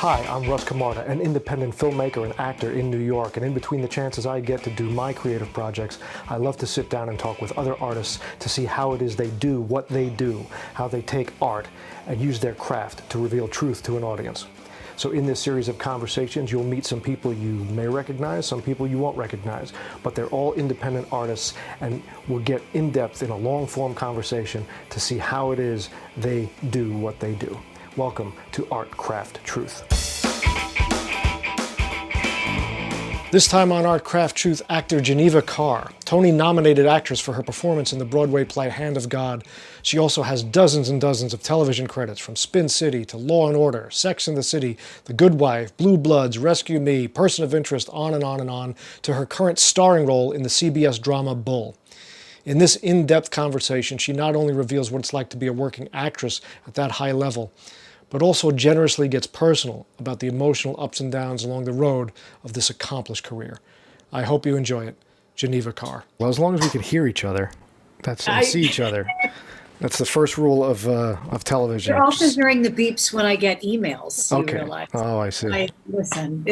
Hi, I'm Russ Movies, an independent filmmaker and actor in New York, and in between the chances I get to do my creative projects, I love to sit down and talk with other artists to see how it is they do what they do, how they take art and use their craft to reveal truth to an audience. So in this series of conversations, you'll meet some people you may recognize, some people you won't recognize, but they're all independent artists, and we'll get in depth in a long-form conversation to see how it is they do what they do. Welcome to Art, Craft, Truth. This time on Art, Craft, Truth, actor Geneva Carr, Tony-nominated actress for her performance in the Broadway play Hand of God. She also has dozens and dozens of television credits, from Spin City to Law & Order, Sex and the City, The Good Wife, Blue Bloods, Rescue Me, Person of Interest, on and on and on, to her current starring role in the CBS drama Bull. In this in-depth conversation, she not only reveals what it's like to be a working actress at that high level, but also generously gets personal about the emotional ups and downs along the road of this accomplished career. I hope you enjoy it. Geneva Carr. Well, as long as we can hear each other, and see each other. That's the first rule of television. You're also hearing the beeps when I get emails. Okay. Oh, I see. Listen,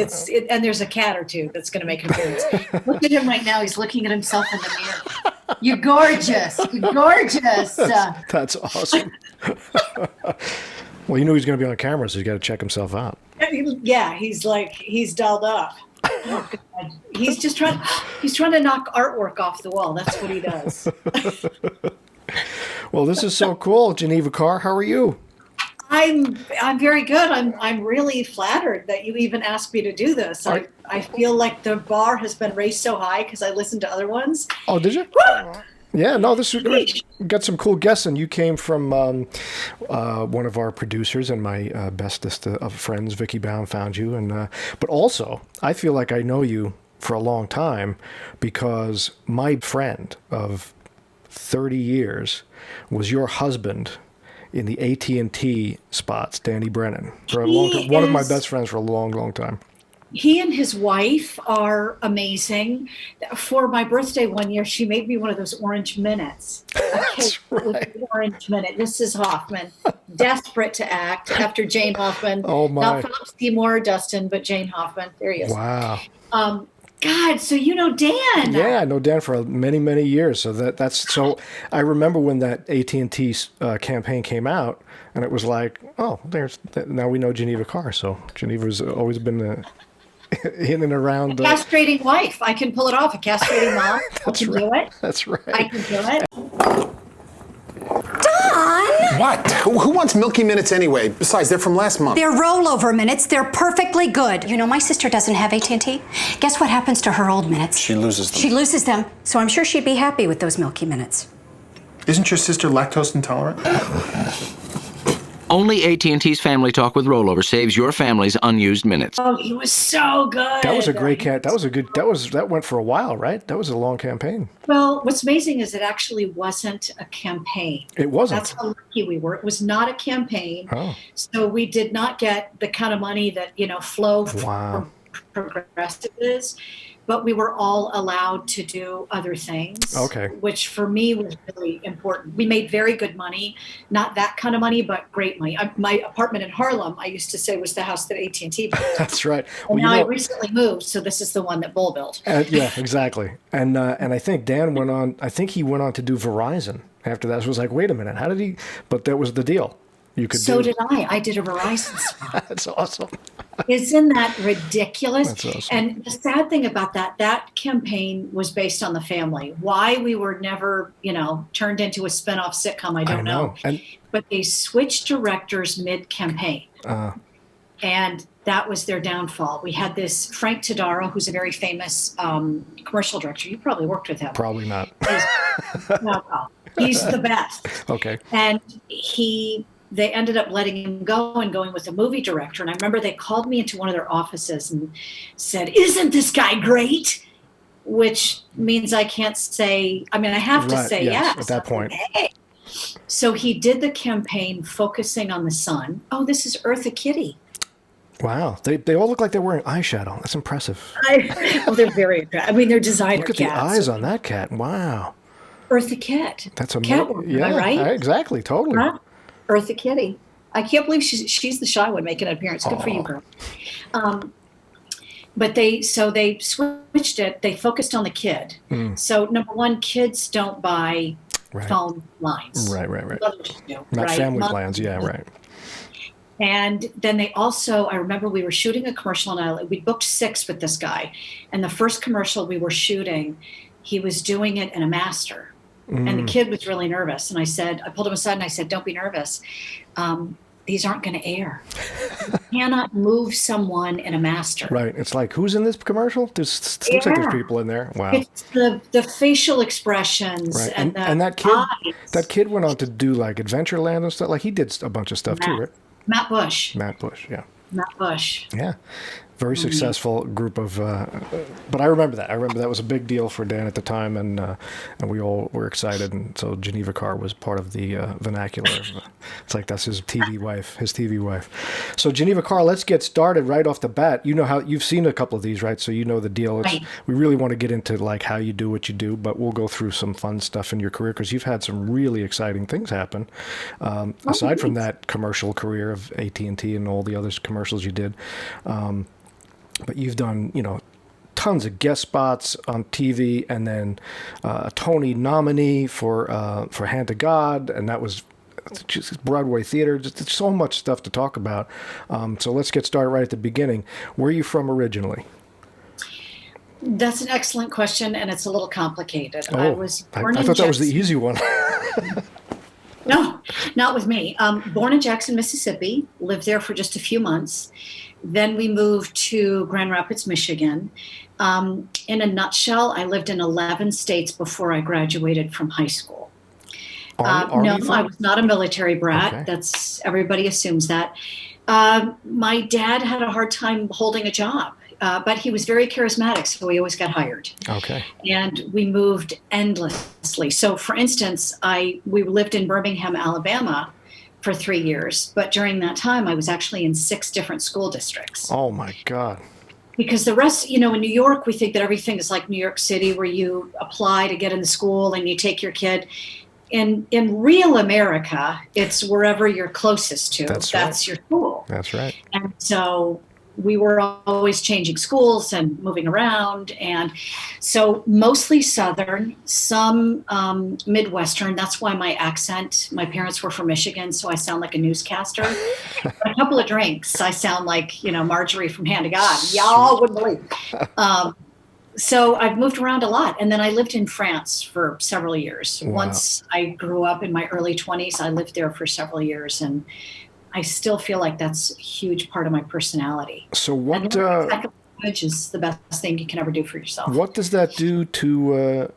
and there's a cat or two that's going to make an appearance. Look at him right now. He's looking at himself in the mirror. You're gorgeous. You're gorgeous. That's awesome. Well, you knew he was going to be on camera, so he's got to check himself out. Yeah, he's dolled up. Oh, God. He's trying to knock artwork off the wall. That's what he does. Well, this is so cool, Geneva Carr. How are you? I'm very good. I'm really flattered that you even asked me to do this. I feel like the bar has been raised so high because I listened to other ones. Oh, did you? Woo! Yeah, no, this is great. Got some cool guests, and you came from one of our producers and my bestest of friends, Vicky Baum, found you. And but also, I feel like I know you for a long time because my friend of 30 years was your husband in the AT&T spots, Danny Brennan, for a long time. One of my best friends for a long, long time. He and his wife are amazing. For my birthday one year, she made me one of those orange minutes. That's right. Orange minute. Mrs. Hoffman, desperate to act after Jane Hoffman. Oh my! Not Philip Seymour or Dustin, but Jane Hoffman. There he is. Wow. God, so you know Dan? Yeah, I know Dan for many, many years. So that's so. I remember when that AT&T campaign came out, and it was like, oh, now we know Geneva Carr. So Geneva's always been in and around. A castrating wife. I can pull it off. A castrating mom. That's I can right. do it. That's right. I can do it. Don! What? Who wants Milky Minutes anyway? Besides, they're from last month. They're rollover minutes. They're perfectly good. You know, my sister doesn't have AT&T. Guess what happens to her old minutes? She loses them. She loses them, so I'm sure she'd be happy with those Milky Minutes. Isn't your sister lactose intolerant? Only AT&T's Family Talk with Rollover saves your family's unused minutes. Oh, he was so good. That was a great cat. That went for a while, right? That was a long campaign. Well, what's amazing is it actually wasn't a campaign. It wasn't. That's how lucky we were. It was not a campaign. Oh. So we did not get the kind of money that, flow Wow. from progressives, but we were all allowed to do other things. Okay. Which for me was really important. We made very good money, not that kind of money, but great money. My apartment in Harlem, I used to say, was the house that AT&T built. That's right. And now I recently moved, so this is the one that Bull built. Yeah, exactly. And I think Dan went on. I think he went on to do Verizon after that. So it was like, wait a minute, how did he? But that was the deal. You could. So did I. I did a Verizon spot. That's awesome. Isn't that ridiculous? That's awesome. And the sad thing about that campaign was based on the family. Why we were never, turned into a spinoff sitcom, I don't know. But they switched directors mid-campaign. And that was their downfall. We had this Frank Tadaro, who's a very famous commercial director. You probably worked with him. Probably not. He's the best. Okay. And they ended up letting him go and going with a movie director. And I remember they called me into one of their offices and said, "Isn't this guy great?" Which means I can't say, I have to say yes. At that point. Hey. So he did the campaign focusing on the son. Oh, this is Eartha Kitt. Wow. They all look like they're wearing eyeshadow. That's impressive. They're very attractive. They're designer cats. Look at the eyes on that cat. Wow. Eartha Kitt. That's amazing. Catwoman, am I right? Exactly. Totally. Huh? Eartha Kitt. I can't believe she's the shy one making an appearance. Good for you, girl. But they switched it. They focused on the kid. So number one, kids don't buy phone lines. Right. Mothers do, Not right? family plans. Yeah, right. And then they also, I remember we were shooting a commercial, and we booked 6 with this guy. And the first commercial we were shooting, he was doing it in a master. And the kid was really nervous. And I pulled him aside and I said, don't be nervous. These aren't going to air. You cannot move someone in a master. Right. It's like, who's in this commercial? Looks like there's people in there. Wow. It's the facial expressions. Right. And that kid went on to do like Adventureland and stuff. Like he did a bunch of stuff too, right? Matt Bush. Yeah. Matt Bush. Yeah. Very successful group of, but I remember that. That was a big deal for Dan at the time, and we all were excited. And so Geneva Carr was part of the vernacular. It's like that's his TV wife. So Geneva Carr, let's get started right off the bat. You know how you've seen a couple of these, right? So you know the deal. We really want to get into like how you do what you do, but we'll go through some fun stuff in your career because you've had some really exciting things happen. Aside from that commercial career of AT&T and all the other commercials you did. But you've done, tons of guest spots on TV, and then a Tony nominee for Hand to God, and that was just Broadway theater. Just so much stuff to talk about. So let's get started right at the beginning. Where are you from originally? That's an excellent question, and it's a little complicated. I was born I thought that was the easy one. No, not with me. Born in Jackson, Mississippi, lived there for just a few months. Then we moved to Grand Rapids, Michigan. In a nutshell, I lived in 11 states before I graduated from high school. No, I was not a military brat. Okay. That's everybody assumes that. My dad had a hard time holding a job, but he was very charismatic, so he always got hired. Okay. And we moved endlessly. So, for instance, we lived in Birmingham, Alabama for 3 years, but during that time, I was actually in 6 different school districts. Oh my God. Because the rest, in New York, we think that everything is like New York City, where you apply to get in the school and you take your kid. In real America, it's wherever you're closest to. That's your school. That's right. And so we were always changing schools and moving around. And so mostly Southern, some Midwestern. That's why my my parents were from Michigan, so I sound like a newscaster. A couple of drinks, I sound like, Margery from Hand to God. Y'all wouldn't believe. So I've moved around a lot. And then I lived in France for several years. Wow. Once I grew up in my early 20s, I lived there for several years. And I still feel like that's a huge part of my personality. So what language is the best thing you can ever do for yourself. What does that do to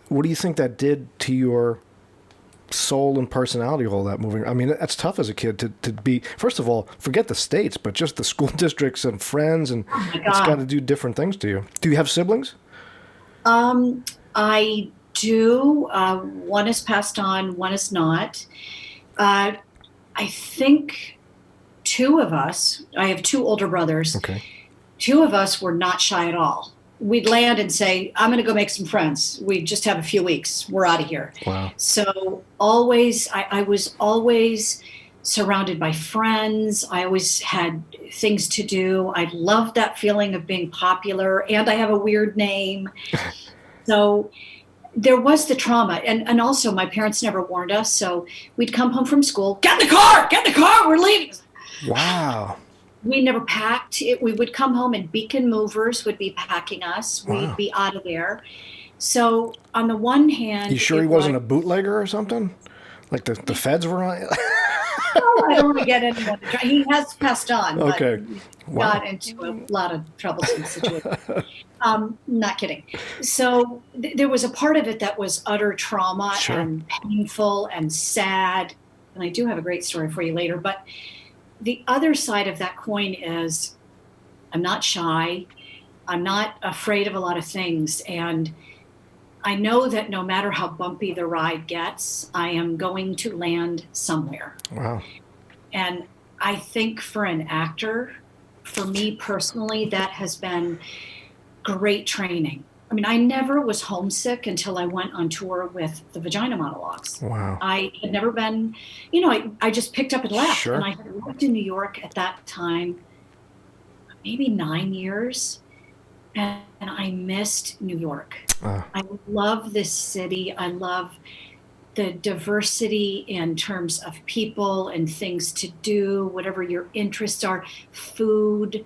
what do you think that did to your soul and personality, all that moving? I mean, that's tough as a kid to be, first of all, forget the states, but just the school districts and friends, and it's got to do different things to you. Do you have siblings? I do. One is passed on, one is not. I think 2 of us, I have 2 older brothers. Okay. 2 of us were not shy at all. We'd land and say, I'm going to go make some friends. We just have a few weeks. We're out of here. Wow. So I was always surrounded by friends. I always had things to do. I loved that feeling of being popular, and I have a weird name. So there was the trauma. And also my parents never warned us. So we'd come home from school, get in the car, we're leaving. Wow. We never packed. We would come home and Beacon Movers would be packing us. Wow. We'd be out of there. So on the one hand... You sure he wasn't a bootlegger or something? Like the feds were on it? No, I don't want to get into it. He has passed on. Okay. But got into a lot of troublesome situations. Not kidding. So there was a part of it that was utter trauma and painful and sad. And I do have a great story for you later. But the other side of that coin is I'm not shy. I'm not afraid of a lot of things. And I know that no matter how bumpy the ride gets, I am going to land somewhere. Wow. And I think for an actor, for me personally, that has been great training. I mean, I never was homesick until I went on tour with the Vagina Monologues. Wow. I had never been, I just picked up and left. Sure. And I had lived in New York at that time, maybe 9 years. And I missed New York. I love this city. I love the diversity in terms of people and things to do, whatever your interests are, food,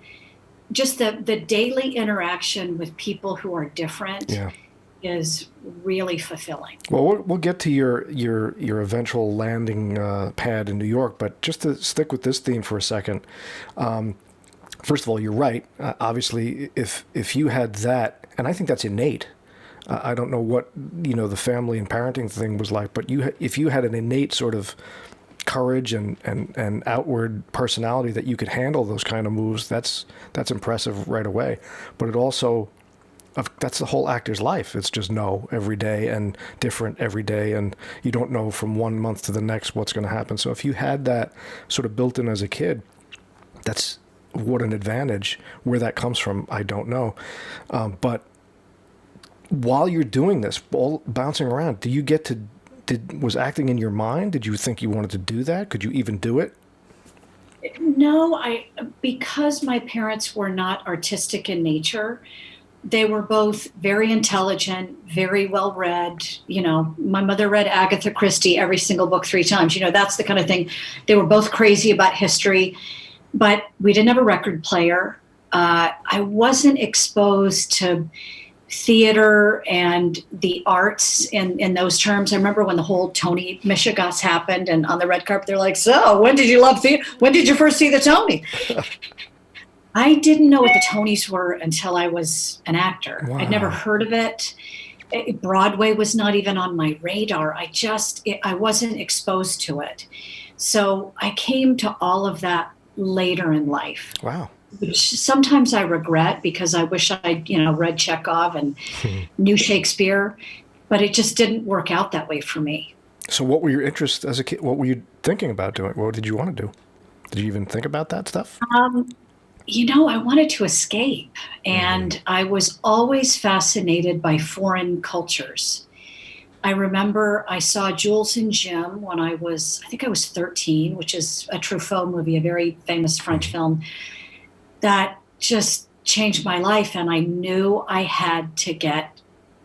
just the daily interaction with people who are different is really fulfilling. Well, we'll get to your eventual landing pad in New York, but just to stick with this theme for a second. First of all, you're right. Obviously, if you had that, and I think that's innate. I don't know what the family and parenting thing was like, but if you had an innate sort of courage and outward personality that you could handle those kind of moves, that's impressive right away. But it also, that's the whole actor's life. It's just no every day and different every day, and you don't know from 1 month to the next what's going to happen. So if you had that sort of built in as a kid, that's what an advantage. Where that comes from, I don't know. But while you're doing this, all bouncing around, do you get to? Was acting in your mind? Did you think you wanted to do that? Could you even do it? No, because my parents were not artistic in nature. They were both very intelligent, very well read. My mother read Agatha Christie every single book 3 times. That's the kind of thing. They were both crazy about history, but we didn't have a record player. I wasn't exposed to theater and the arts in those terms. I remember when the whole Tony Mishigas happened, and on the red carpet, they're like, "So, when did you love theater? When did you first see the Tony?" I didn't know what the Tonys were until I was an actor. Wow. I'd never heard of it. Broadway was not even on my radar. I wasn't exposed to it. So I came to all of that later in life. Wow. Which sometimes I regret, because I wish I'd, read Chekhov and knew Shakespeare, but it just didn't work out that way for me. So what were your interests as a kid? What were you thinking about doing? What did you want to do? Did you even think about that stuff? I wanted to escape, and I was always fascinated by foreign cultures. I remember I saw Jules and Jim when I think I was 13, which is a Truffaut movie, a very famous French film. That just changed my life, and I knew I had to get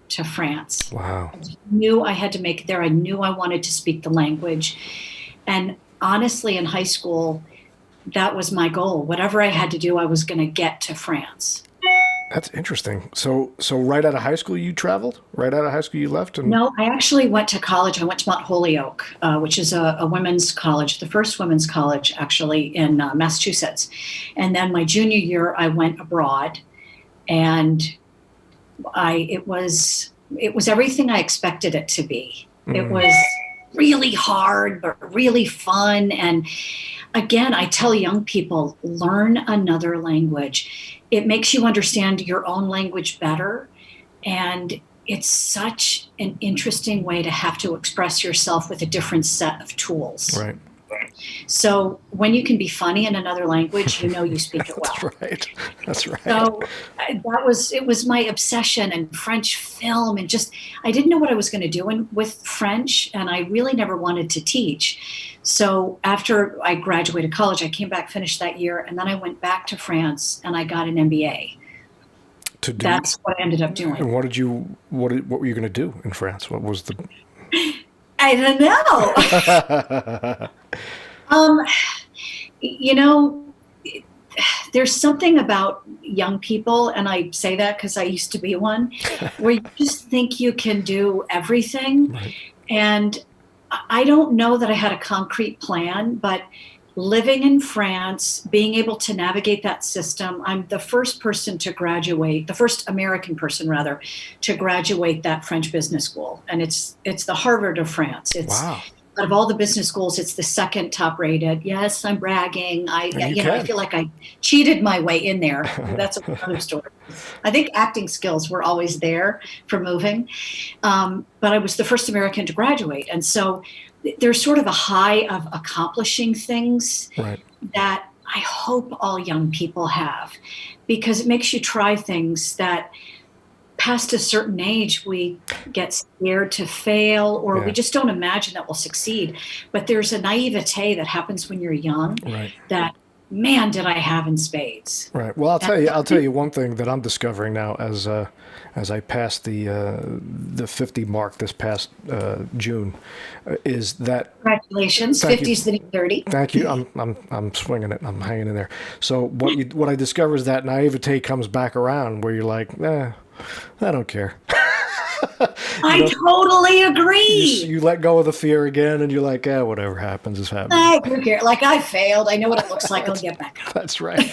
to France. Wow. I knew I had to make it there. I knew I wanted to speak the language. And honestly, in high school, that was my goal. Whatever I had to do, I was going to get to France. That's interesting. So right out of high school, you traveled? Right out of high school, you left? No, I actually went to college. I went to Mount Holyoke, which is a women's college, the first women's college actually in Massachusetts. And then my junior year, I went abroad, and it was everything I expected it to be. It was really hard, but really fun. And again, I tell young people, learn another language. It makes you understand your own language better. And it's such an interesting way to have to express yourself with a different set of tools. Right. So when you can be funny in another language, you speak it well. That's right. That's right. So it was my obsession, and French film, and just, I didn't know what I was going to do with French, and I really never wanted to teach. So after I graduated college, I came back, finished that year, and then I went back to France and I got an MBA. That's what I ended up doing. And what were you going to do in France? What was the... I don't know. There's something about young people, and I say that because I used to be one, where you just think you can do everything. Right. And I don't know that I had a concrete plan, but living in France, being able to navigate that system, I'm the first person to graduate, the first American person rather, to graduate that French business school. And it's the Harvard of France. Wow. Out of all the business schools, it's the second top rated. Yes, I'm bragging. I feel like I cheated my way in there. That's another story. I think acting skills were always there for moving. But I was the first American to graduate. And so there's sort of a high of accomplishing things that I hope all young people have, because it makes you try things that past a certain age, we get scared to fail, or we just don't imagine that we'll succeed. But there's a naivete that happens when you're young that, man, did I have in spades. Right. Well, I'll tell you one thing that I'm discovering now as I pass the 50 mark this past June, is that congratulations, 50's the new 30. Thank you. I'm swinging it. I'm hanging in there. So what I discover is that naivete comes back around, where you're like, I don't care. I totally agree. You let go of the fear again, and you're like, whatever happens is happening. I don't care. Like, I failed. I know what it looks like. I'll get back up. That's right.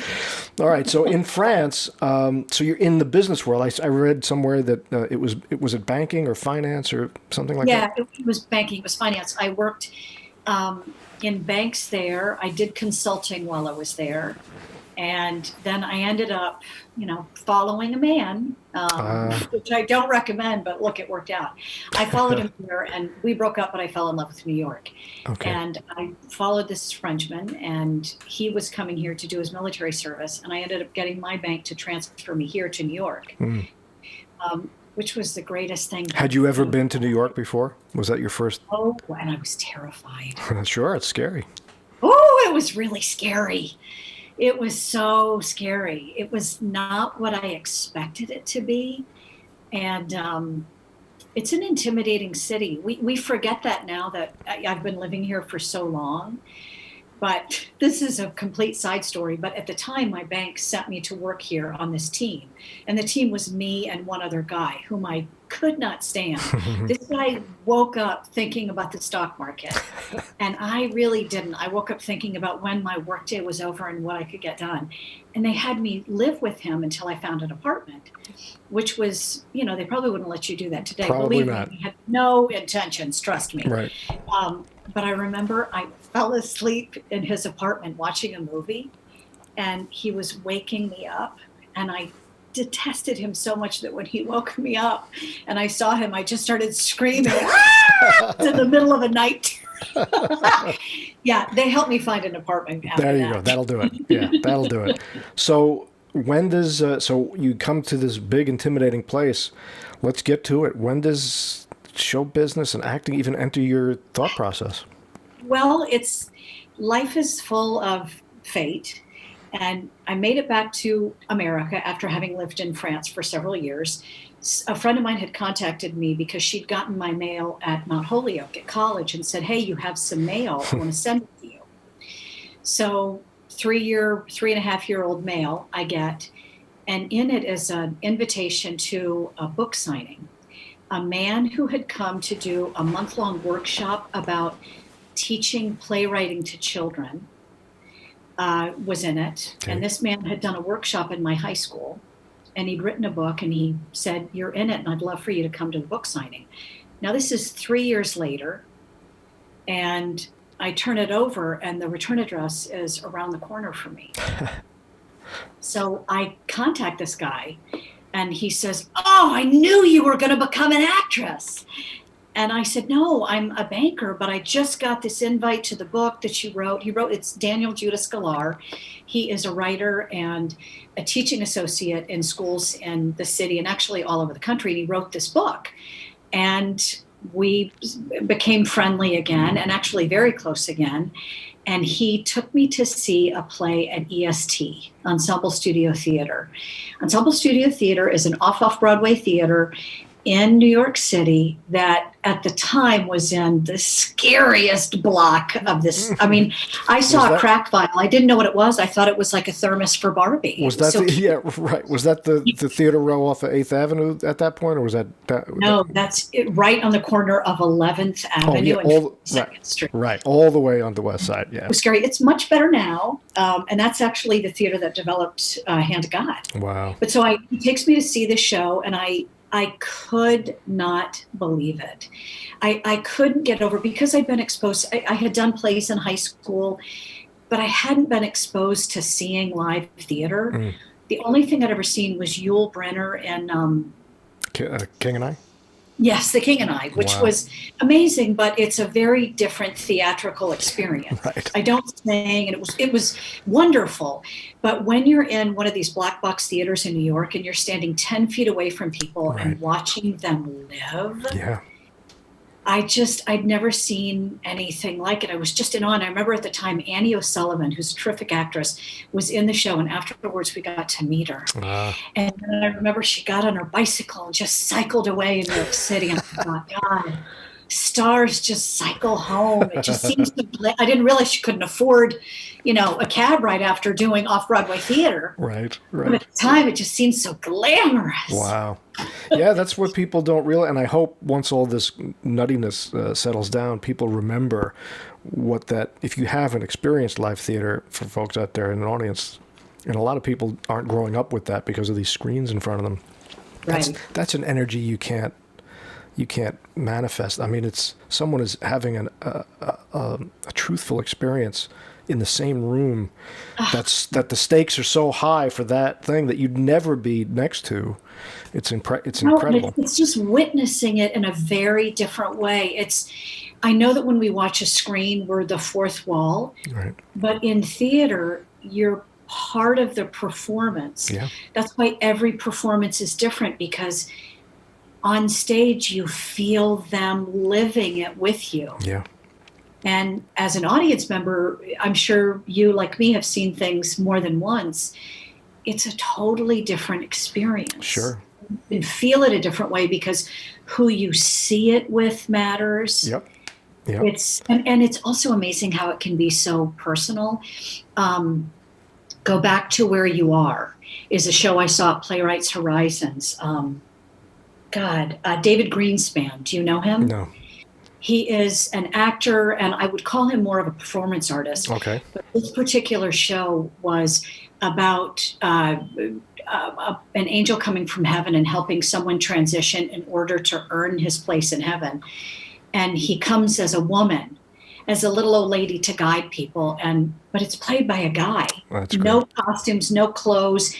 All right. So in France, so you're in the business world. I read somewhere that it was it banking or finance or something like that? Yeah, it was banking. It was finance. I worked in banks there. I did consulting while I was there. And then I ended up, following a man, which I don't recommend, but look, it worked out. I followed him here, and we broke up, but I fell in love with New York. Okay. And I followed this Frenchman, and he was coming here to do his military service, and I ended up getting my bank to transfer me here to New York, which was the greatest thing. Had you ever been to New York before? Was that your first? Oh, and I was terrified. Sure, it's scary. Oh, it was really scary. It was so scary. It was not what I expected it to be. And it's an intimidating city. We forget that now that I've been living here for so long. But this is a complete side story. But at the time, my bank sent me to work here on this team. And the team was me and one other guy whom I could not stand. This guy woke up thinking about the stock market. And I really didn't. I woke up thinking about when my workday was over and what I could get done. And they had me live with him until I found an apartment, which was, they probably wouldn't let you do that today. Probably not. Believe me, had no intentions, trust me. Right. But I remember I fell asleep in his apartment watching a movie, and he was waking me up, and I detested him so much that when he woke me up and I saw him, I just started screaming in the middle of a night. Yeah, they helped me find an apartment. There you go. That'll do it. Yeah, that'll do it. So when does so you come to this big, intimidating place? Let's get to it. When does show business and acting even enter your thought process? Well, life is full of fate. And I made it back to America after having lived in France for several years. A friend of mine had contacted me because she'd gotten my mail at Mount Holyoke at college and said, hey, you have some mail. I want to send it to you. So 3.5-year-old mail I get. And in it is an invitation to a book signing. A man who had come to do a month-long workshop about teaching playwriting to children was in it. Okay. And this man had done a workshop in my high school, and he'd written a book, and he said, you're in it, and I'd love for you to come to the book signing. Now, this is 3 years later, and I turn it over, and the return address is around the corner for me. So I contact this guy, and he says, oh, I knew you were going to become an actress. And I said, no, I'm a banker, but I just got this invite to the book that you wrote. It's Daniel Judas Galar. He is a writer and a teaching associate in schools in the city and actually all over the country. And he wrote this book. And we became friendly again, and actually very close again. And he took me to see a play at EST, Ensemble Studio Theater. Ensemble Studio Theater is an off-Broadway theater in New York City that at the time was in the scariest block of this. I mean, I saw a crack vial. I didn't know what it was. I thought it was like a thermos for Barbie. Was that Was that the theater row off of 8th Avenue at that point, or was that? No, that's it, right on the corner of 11th Avenue and 2nd Street. Right, all the way on the west side. Yeah, it was scary. It's much better now, and that's actually the theater that developed Hand of God. Wow. But so he takes me to see the show, and I could not believe it. I couldn't get over, because I'd been exposed. I had done plays in high school, but I hadn't been exposed to seeing live theater. Mm. The only thing I'd ever seen was Yul Brynner and King and I? Yes, The King and I, which Wow. was amazing, but it's a very different theatrical experience. Right. I don't sing, and it was wonderful. But when you're in one of these black box theaters in New York and you're standing 10 feet away from people Right. and watching them live, Yeah. I'd never seen anything like it. I was just in awe. And I remember at the time, Annie O'Sullivan, who's a terrific actress, was in the show. And afterwards, we got to meet her. And then I remember she got on her bicycle and just cycled away in New York City. And I thought, God, stars just cycle home. It just seems to, I didn't realize she couldn't afford, a cab ride after doing off-Broadway theater. Right. But at the time, it just seemed so glamorous. Wow. Yeah, that's what people don't realize. And I hope once all this nuttiness settles down, people remember what that, if you haven't experienced live theater, for folks out there in an audience, and a lot of people aren't growing up with that because of these screens in front of them. That's an energy you can't manifest. I mean, it's someone is having a truthful experience in the same room. That the stakes are so high for that thing that you'd never be next to. It's incredible. It's just witnessing it in a very different way. I know that when we watch a screen, we're the fourth wall, Right. but in theater, you're part of the performance. Yeah. That's why every performance is different, because on stage, you feel them living it with you. Yeah. And as an audience member, I'm sure you, like me, have seen things more than once. It's a totally different experience. Sure. You can feel it a different way because who you see it with matters. Yep. And it's also amazing how it can be so personal. Go Back to Where You Are is a show I saw at Playwrights Horizons. David Greenspan. Do you know him? No. He is an actor, and I would call him more of a performance artist. Okay. But this particular show was about an angel coming from heaven and helping someone transition in order to earn his place in heaven. And he comes as a woman, as a little old lady to guide people, but it's played by a guy. That's great. No costumes, no clothes,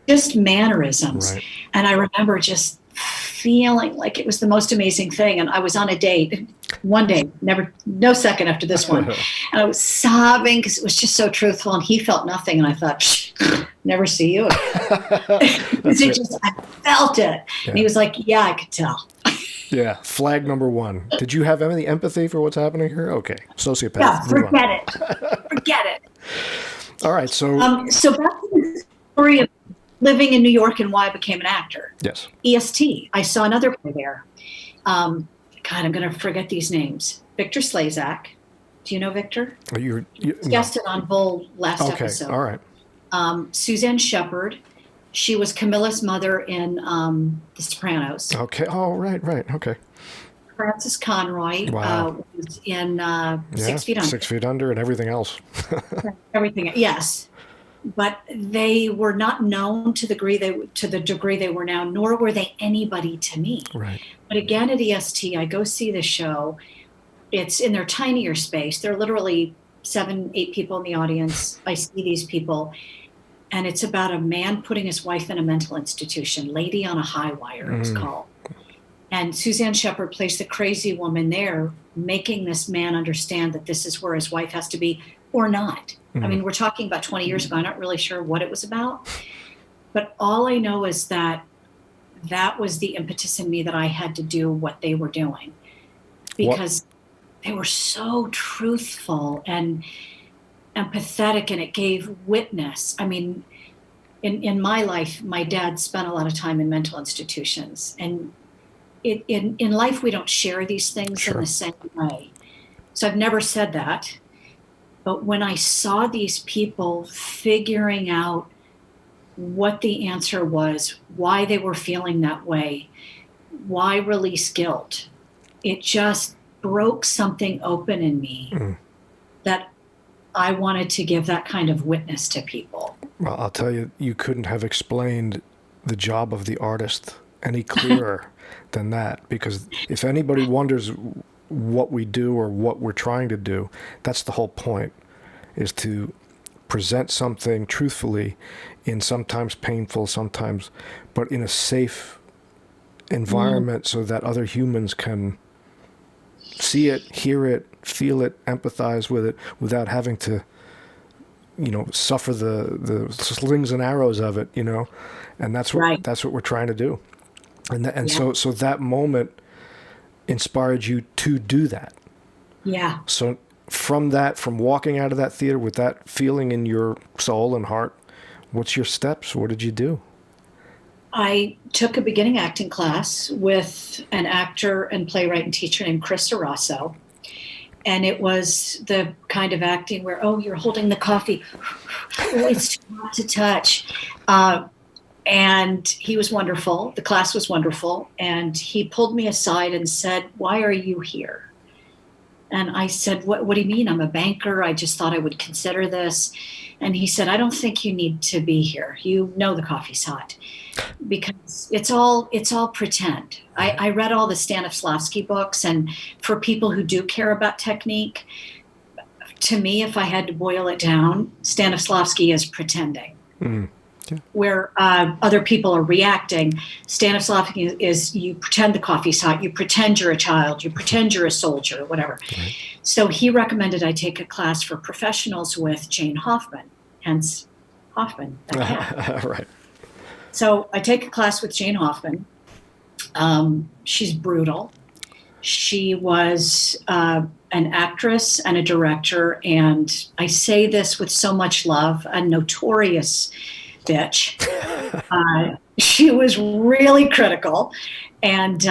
just mannerisms. Right. And I remember just feeling like it was the most amazing thing. And I was on a date one day, no second after this one. And I was sobbing because it was just so truthful. And he felt nothing. And I thought, never see you again. I felt it. Yeah. And he was like, yeah, I could tell. Yeah. Flag number one. Did you have any empathy for what's happening here? Okay. Sociopath. Yeah, forget it. Forget it. All right. So back to the story of living in New York and why I became an actor. Yes. EST. I saw another play there. I'm going to forget these names. Victor Slazak. Do you know Victor? You guested on Bull last episode. All right. Suzanne Shepard. She was Camilla's mother in The Sopranos. Okay. Oh, right. Okay. Frances Conroy was in 6 Feet Under. 6 Feet Under and everything else. Everything, yes. But they were not known to the degree they were now, nor were they anybody to me. Right. But again, at EST, I go see the show. It's in their tinier space. There are literally 7-8 people in the audience. I see these people. And it's about a man putting his wife in a mental institution. Lady on a High Wire, it's called. And Suzanne Shepard plays the crazy woman there, making this man understand that this is where his wife has to be, or not. I mean, we're talking about 20 years ago. I'm not really sure what it was about. But all I know is that was the impetus in me that I had to do what they were doing. Because they were so truthful and empathetic, and it gave witness. I mean, in my life, my dad spent a lot of time in mental institutions. And in life, we don't share these things in the same way. So I've never said that. But when I saw these people figuring out what the answer was, why they were feeling that way, why release guilt, it just broke something open in me that I wanted to give that kind of witness to people. Well, I'll tell you, you couldn't have explained the job of the artist any clearer than that, because if anybody wonders what we do or what we're trying to do, that's the whole point, is to present something truthfully in sometimes painful, but in a safe environment so that other humans can see it, hear it, feel it, empathize with it without having to, suffer the slings and arrows of it, and that's what we're trying to do. And so that moment inspired you to do that. Yeah. So from walking out of that theater with that feeling in your soul and heart, what's your steps? What did you do? I took a beginning acting class with an actor and playwright and teacher named Chris Arasso. And it was the kind of acting where, oh, you're holding the coffee. Oh, it's too hot to touch. And he was wonderful. The class was wonderful. And he pulled me aside and said, "Why are you here?" And I said, what do you mean? I'm a banker. I just thought I would consider this. And he said, "I don't think you need to be here. You know the coffee's hot." Because it's all pretend. I read all the Stanislavski books, and for people who do care about technique, to me, if I had to boil it down, Stanislavski is pretending. Mm. Yeah. Where other people are reacting, Stanislavski is you pretend the coffee's hot, you pretend you're a child, you pretend you're a soldier, whatever. Right. So he recommended I take a class for professionals with Jane Hoffman, hence Hoffman. Right. So I take a class with Jane Hoffman. She's brutal. She was an actress and a director, and I say this with so much love, a notorious bitch. She was really critical, and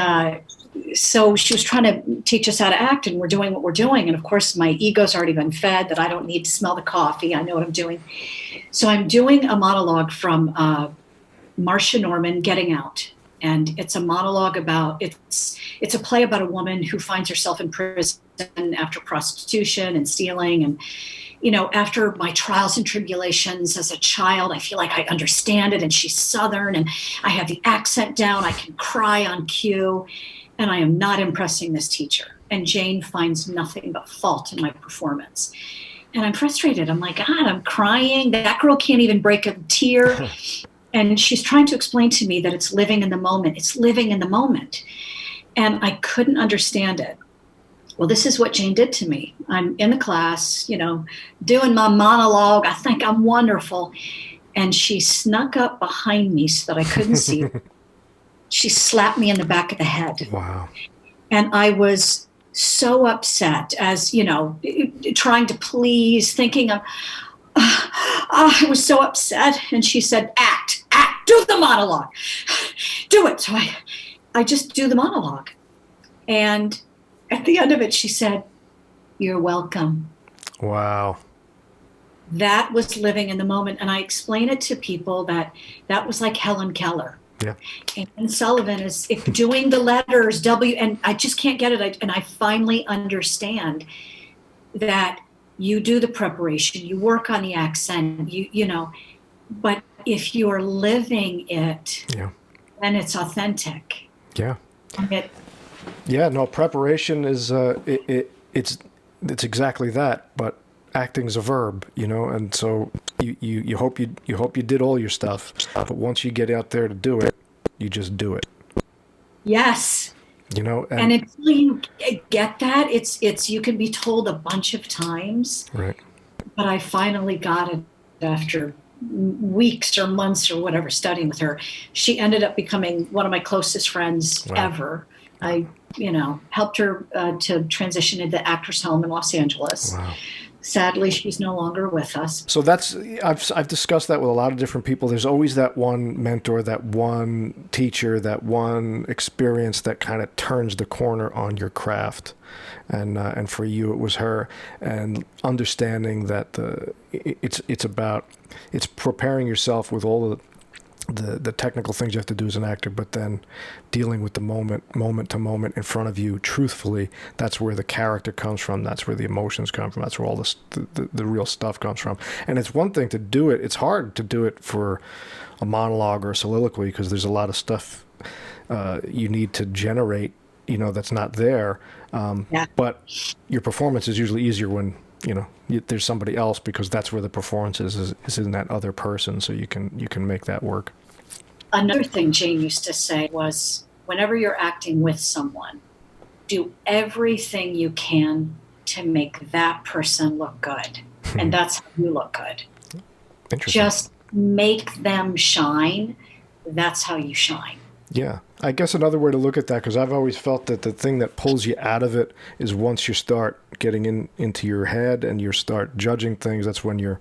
so she was trying to teach us how to act, and we're doing what we're doing. And of course, my ego's already been fed that I don't need to smell the coffee. I know what I'm doing. So I'm doing a monologue from Marcia Norman, Getting Out. And it's a monologue about, it's a play about a woman who finds herself in prison after prostitution and stealing. And, after my trials and tribulations as a child, I feel like I understand it. And she's Southern and I have the accent down. I can cry on cue. And I am not impressing this teacher. And Jane finds nothing but fault in my performance. And I'm frustrated. I'm like, God, I'm crying. That girl can't even break a tear. And she's trying to explain to me that it's living in the moment. It's living in the moment. And I couldn't understand it. Well, this is what Jane did to me. I'm in the class, doing my monologue. I think I'm wonderful. And she snuck up behind me so that I couldn't see her. She slapped me in the back of the head. Wow. And I was so upset, as, trying to please, thinking of, I was so upset. And she said, act, do the monologue, do it. So I just do the monologue. And at the end of it, she said, "You're welcome." Wow. That was living in the moment. And I explain it to people that was like Helen Keller. Yeah. And Sullivan is doing the letters W, and I just can't get it. And I finally understand that you do the preparation, you work on the accent, but if you're living it, then it's authentic. Yeah. Preparation is it's exactly that, but acting's a verb, and so you hope you did all your stuff, but once you get out there to do it, you just do it. Yes. And until you get that, it's you can be told a bunch of times. Right. But I finally got it after weeks or months or whatever studying with her. She ended up becoming one of my closest friends ever. I, helped her to transition into the actor's home in Los Angeles. Wow. Sadly, she's no longer with us. So I've discussed that with a lot of different people. There's always that one mentor, that one teacher, that one experience that kind of turns the corner on your craft. And for you, it was her. And understanding that it's preparing yourself with all the technical things you have to do as an actor, but then dealing with the moment to moment in front of you truthfully. That's where the character comes from. That's where the emotions come from. That's where all the real stuff comes from. And it's one thing to do it. It's hard to do it for a monologue or a soliloquy because there's a lot of stuff you need to generate, that's not there. But your performance is usually easier when there's somebody else, because that's where the performance is in that other person, so you can make that work. Another thing Jane used to say was, whenever you're acting with someone, do everything you can to make that person look good. And that's how you look good. Interesting. Just make them shine. That's how you shine. Yeah. I guess another way to look at that, because I've always felt that the thing that pulls you out of it is once you start getting into your head and you start judging things, that's when you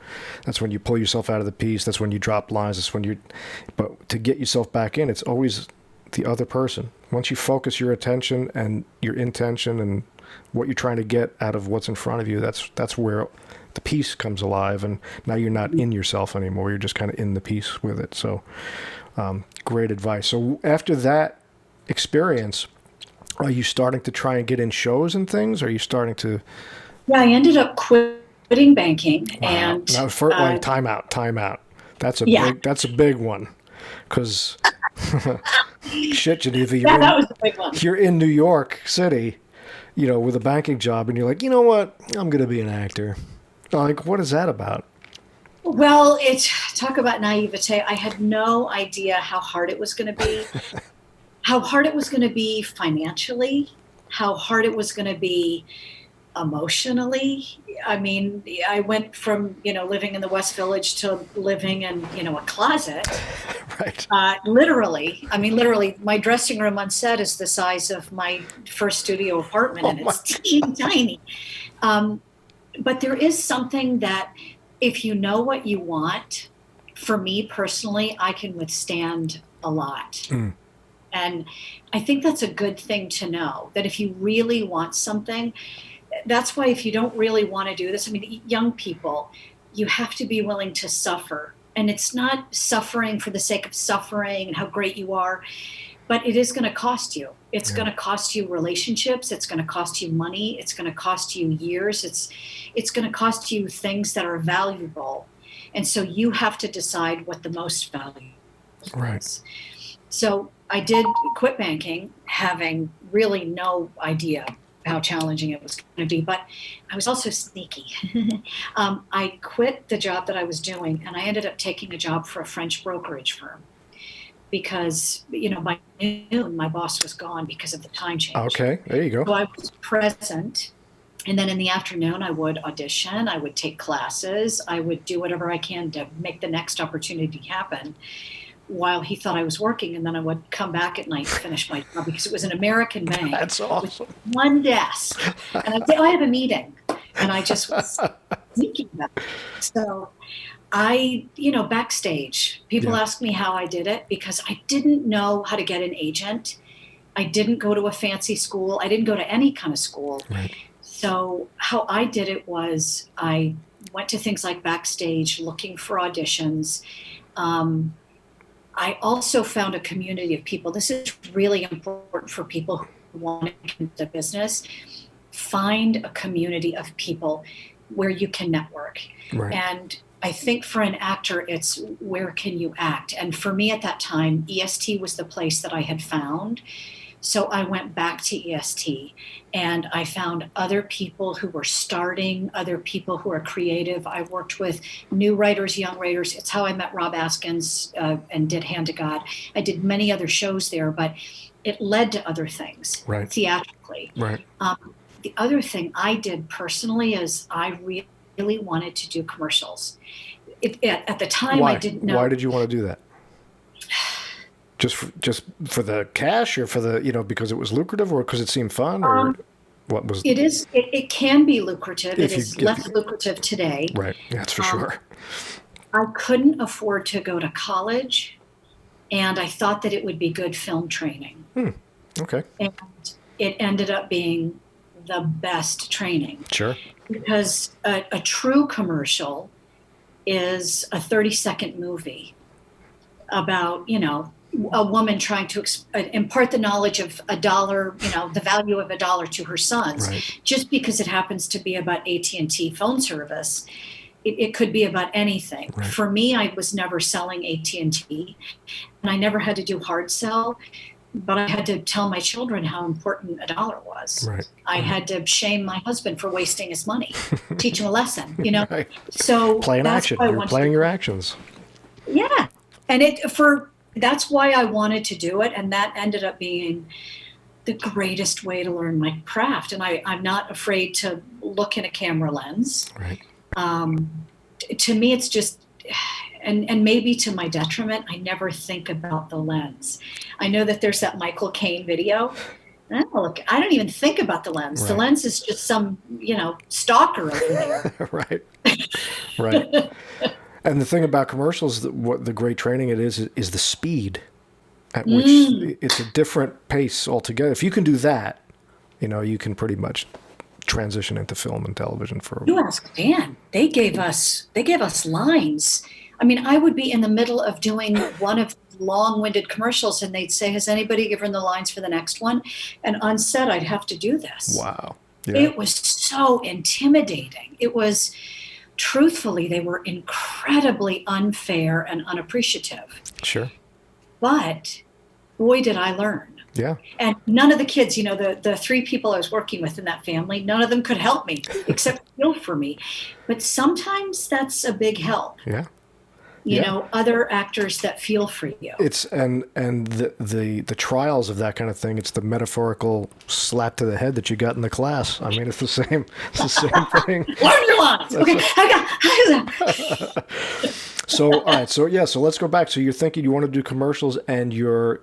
pull yourself out of the piece. That's when you drop lines. But to get yourself back in, it's always the other person. Once you focus your attention and your intention and what you're trying to get out of what's in front of you, that's where the piece comes alive. And now you're not in yourself anymore. You're just kind of in the piece with it. So, great advice. So after that experience, are you starting to try and get in shows and things? Are you starting to? Yeah, I ended up quitting banking. Wow. And now, time out. That's a big one, because shit, Geneva, that was a big one. You're in New York City, with a banking job, and you're like, you know what? I'm going to be an actor. Like, what is that about? Well, talk about naivete. I had no idea how hard it was going to be, how hard it was going to be financially, how hard it was going to be emotionally. I mean, I went from, living in the West Village to living in, a closet. Right. Literally, my dressing room on set is the size of my first studio apartment, and it's teeny tiny. But there is something that, if you know what you want, for me personally, I can withstand a lot. And I think that's a good thing to know, that if you really want something, that's why if you don't really want to do this, young people, you have to be willing to suffer. And it's not suffering for the sake of suffering and how great you are, but it is going to cost you. It's going to cost you relationships. It's going to cost you money. It's going to cost you years. It's going to cost you things that are valuable. And so you have to decide what the most valuable is. So I did quit banking, having really no idea how challenging it was going to be, but I was also sneaky. I quit the job that I was doing, and I ended up taking a job for a French brokerage firm, because, by noon, my boss was gone because of the time change. Okay, there you go. So I was present. And then in the afternoon, I would audition, I would take classes, I would do whatever I can to make the next opportunity happen while he thought I was working. And then I would come back at night to finish my job, because it was an American bank. That's awesome. With one desk. And I'd say, I have a meeting. And I just was thinking about it. So backstage, people ask me how I did it, because I didn't know how to get an agent. I didn't go to a fancy school. I didn't go to any kind of school. Right. So how I did it was I went to things like Backstage, looking for auditions. I also found a community of people. This is really important for people who want to get into business. Find a community of people where you can network. Right. And I think for an actor, it's where can you act? And for me at that time, EST was the place that I had found. So I went back to EST, and I found other people who were starting, other people who are creative. I worked with new writers, young writers. It's how I met Rob Askins and did Hand to God. I did many other shows there, but it led to other things theatrically. Right. The other thing I did personally is I really wanted to do commercials. At the time, I didn't know. Why did you want to do that? Just for the cash, or for the, because it was lucrative, or because it seemed fun, or what was? It is. It can be lucrative. It is less lucrative today. Right. That's for sure. I couldn't afford to go to college, and I thought that it would be good film training. Okay. And it ended up being the best training. Sure. Because a true commercial is a 30-second movie about, a woman trying to impart the knowledge of $1, the value of $1 to her sons. Right. Just because it happens to be about AT&T phone service, it could be about anything. Right. For me, I was never selling AT&T, and I never had to do hard sell, but I had to tell my children how important $1 was. Right. I had to shame my husband for wasting his money, teach him a lesson, Right. So playing action. You're playing your actions. Yeah. And that's why I wanted to do it. And that ended up being the greatest way to learn my craft. And I'm not afraid to look in a camera lens. Right. To me, it's just, and maybe to my detriment, I never think about the lens. I know that there's that Michael Caine video. Oh, look, I don't even think about the lens. Right. The lens is just some, stalker over there. Right. Right. And the thing about commercials, what the great training it is the speed at which it's a different pace altogether. If you can do that, you can pretty much transition into film and television for. You ask Dan. They gave us lines. I mean, I would be in the middle of doing one of long-winded commercials, and they'd say, "Has anybody given the lines for the next one?" And on set, I'd have to do this. Wow. Yeah. It was so intimidating. It was, truthfully, they were incredibly unfair and unappreciative. Sure. But boy, did I learn. Yeah. And none of the kids, the three people I was working with in that family, none of them could help me except feel for me. But sometimes that's a big help. Yeah. Other actors that feel for you. It's and the trials of that kind of thing. It's the metaphorical slap to the head that you got in the class. I mean, it's the same. It's the same thing. Learn your lines. Okay, I got. So all right. So yeah. So let's go back. So you're thinking you want to do commercials, and you're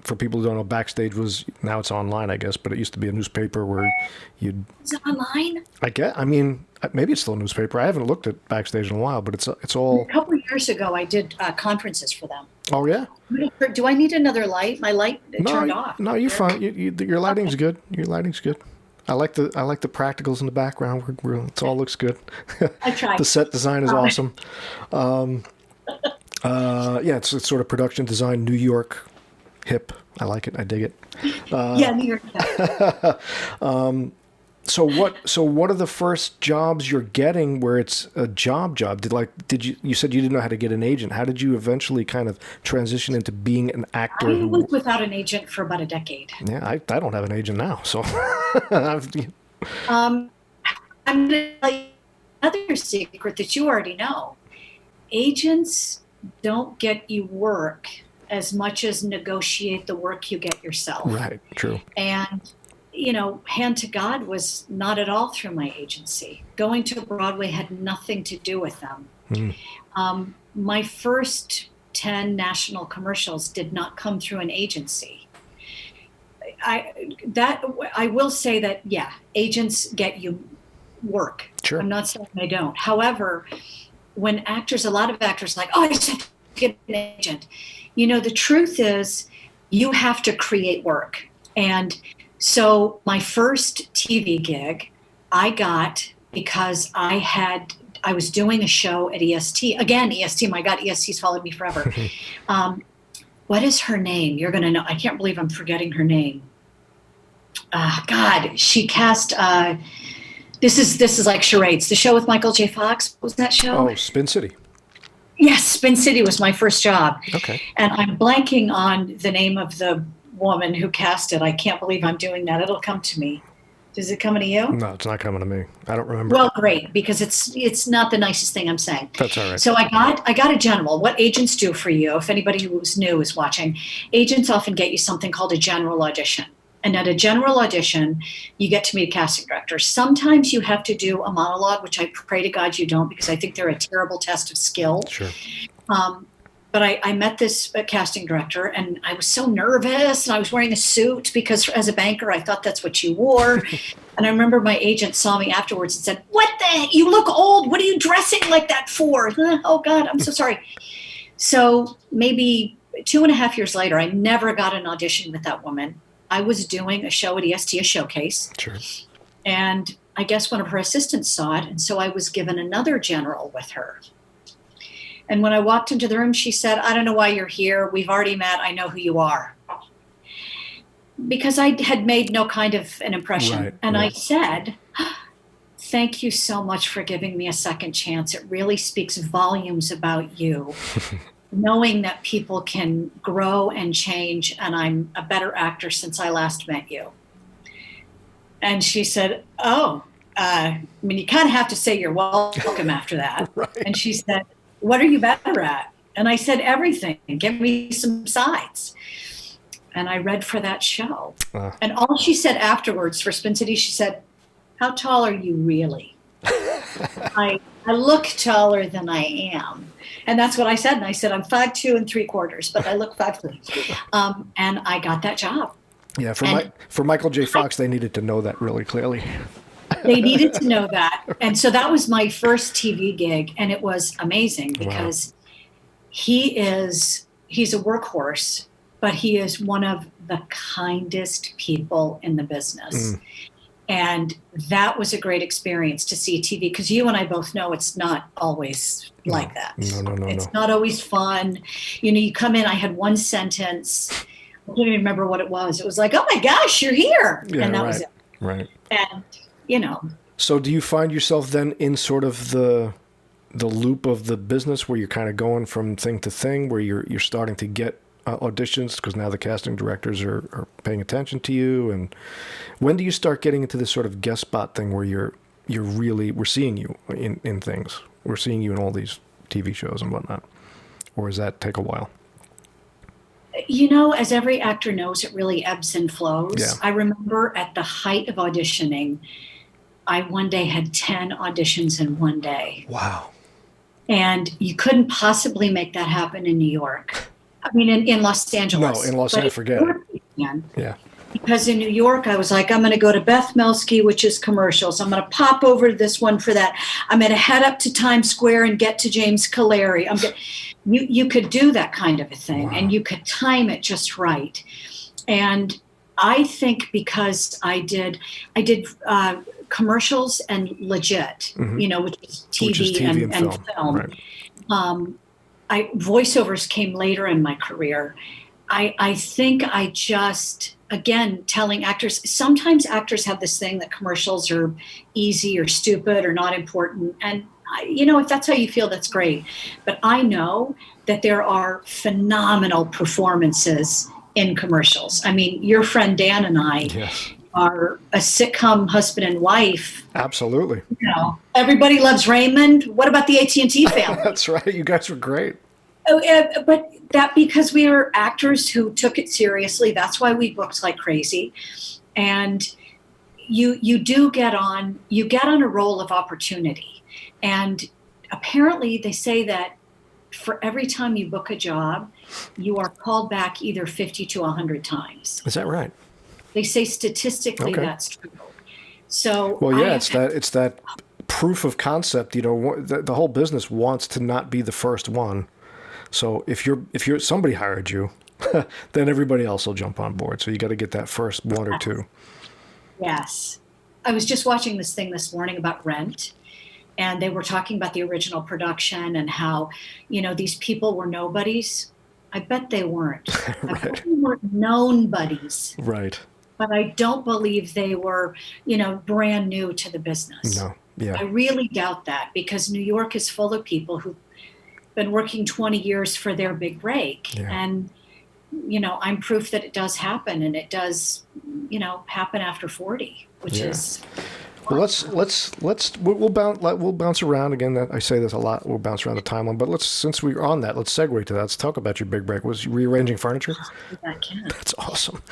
for people who don't know, Backstage was, now it's online, I guess, but it used to be a newspaper where you'd. Is it online? I mean, maybe it's still a newspaper. I haven't looked at Backstage in a while, but it's all. A couple of years ago, I did conferences for them. Oh yeah. Do I need another light? My light turned off. No, you're fine. Your lighting's good. Your lighting's good. I like the practicals in the background. It all looks good. I tried. The set design is awesome. Yeah, it's sort of production design, New York. Hip. I like it. I dig it. Yeah, New York. So what are the first jobs you're getting where it's a job? Did you said you didn't know how to get an agent. How did you eventually kind of transition into being an actor? I was without an agent for about a decade. Yeah, I don't have an agent now. So I'm going to tell you another secret that you already know. Agents don't get you work as much as negotiate the work you get yourself. Right, true. And, Hand to God was not at all through my agency. Going to Broadway had nothing to do with them. My first 10 national commercials did not come through an agency. I will say that, yeah, agents get you work. Sure. I'm not saying they don't. However, when a lot of actors are like, oh, I just have to get an agent. The truth is you have to create work. And so my first TV gig I got because I was doing a show at EST. Again, EST, my God, EST's followed me forever. What is her name? You're going to know. I can't believe I'm forgetting her name. God, she cast, this is like charades. The show with Michael J. Fox, what was that show? Oh, Spin City. Yes, Spin City was my first job. Okay. And I'm blanking on the name of the woman who cast it. I can't believe I'm doing that. It'll come to me. Does it come to you? No, it's not coming to me. I don't remember. Well, great, because it's not the nicest thing I'm saying. That's all right. So I got a general. What agents do for you, if anybody who's new is watching, agents often get you something called a general audition. And at a general audition, you get to meet a casting director. Sometimes you have to do a monologue, which I pray to God you don't, because I think they're a terrible test of skill. Sure. But I met this casting director, and I was so nervous, and I was wearing a suit because as a banker, I thought that's what you wore. And I remember my agent saw me afterwards and said, "What the heck? You look old. What are you dressing like that for?" Oh, God, I'm so sorry. So maybe 2.5 years later, I never got an audition with that woman. I was doing a show at EST, a showcase. Sure. And I guess one of her assistants saw it, and so I was given another general with her. And when I walked into the room, she said, "I don't know why you're here. We've already met. I know who you are." Because I had made no kind of an impression. Right, and right. I said, "Thank you so much for giving me a second chance. It really speaks volumes about you." Knowing that people can grow and change, and I'm a better actor since I last met you. And she said, you kind of have to say you're welcome after that. Right. And she said, "What are you better at?" And I said, everything. Give me some sides. And I read for that show. And all she said afterwards for Spin City, she said, how tall are you really? I look taller than I am. And that's what I said. And I said, I'm 5'2" and 3/4, but I look 5'3". And I got that job. Yeah, for Michael J. Fox, they needed to know that really clearly. They needed to know that. And so that was my first TV gig. And it was amazing because he's a workhorse, but he is one of the kindest people in the business. And that was a great experience to see TV, because you and I both know it's not always like that. No. It's not always fun. You know, you come in, I had one sentence. I don't even remember what it was. It was like, oh my gosh, you're here. Yeah, and that was it. Right. And, you know. So do you find yourself then in sort of the loop of the business where you're kind of going from thing to thing, where you're starting to get auditions because now the casting directors are paying attention to you? And when do you start getting into this sort of guest spot thing where we're seeing you in things? We're seeing you in all these TV shows and whatnot. Or does that take a while? You know, as every actor knows, it really ebbs and flows. Yeah. I remember at the height of auditioning, I one day had 10 auditions in one day. Wow. And you couldn't possibly make that happen in New York. I mean, in Los Angeles. No, in Los Angeles, forget it. Yeah. Because in New York, I was like, I'm going to go to Beth Melsky, which is commercials. I'm going to pop over to this one for that. I'm going to head up to Times Square and get to James Kaleri. You could do that kind of a thing, and you could time it just right. And I think because I did commercials and legit, you know, which is TV, and film. Right. Voiceovers came later in my career. I think I just, again, telling actors, sometimes actors have this thing that commercials are easy or stupid or not important. And, you know, if that's how you feel, that's great. But I know that there are phenomenal performances in commercials. I mean, your friend Dan and I are a sitcom husband and wife. Absolutely. You know, Everybody Loves Raymond. What about the AT&T family? That's right. You guys were great. But that because we were actors who took it seriously, that's why we booked like crazy. And you get on a roll of opportunity. And apparently they say that for every time you book a job, you are called back either 50 to 100 times. Is that right? They say statistically that's true. So it's that proof of concept. You know, the whole business wants to not be the first one. So if somebody hired you, then everybody else will jump on board. So you got to get that first one or two. Yes. I was just watching this thing this morning about Rent, and they were talking about the original production and how, you know, these people were nobodies. I bet they weren't. I bet they weren't known buddies. Right. But I don't believe they were, you know, brand new to the business. No. Yeah. I really doubt that, because New York is full of people who've been working 20 years for their big break. Yeah. And, you know, I'm proof that it does happen, and it does, you know, happen after 40, which is. Well, we'll bounce around again. I say this a lot. We'll bounce around the timeline, but since we're on that, let's segue to that. Let's talk about your big break. Was you rearranging furniture? I can. That's awesome.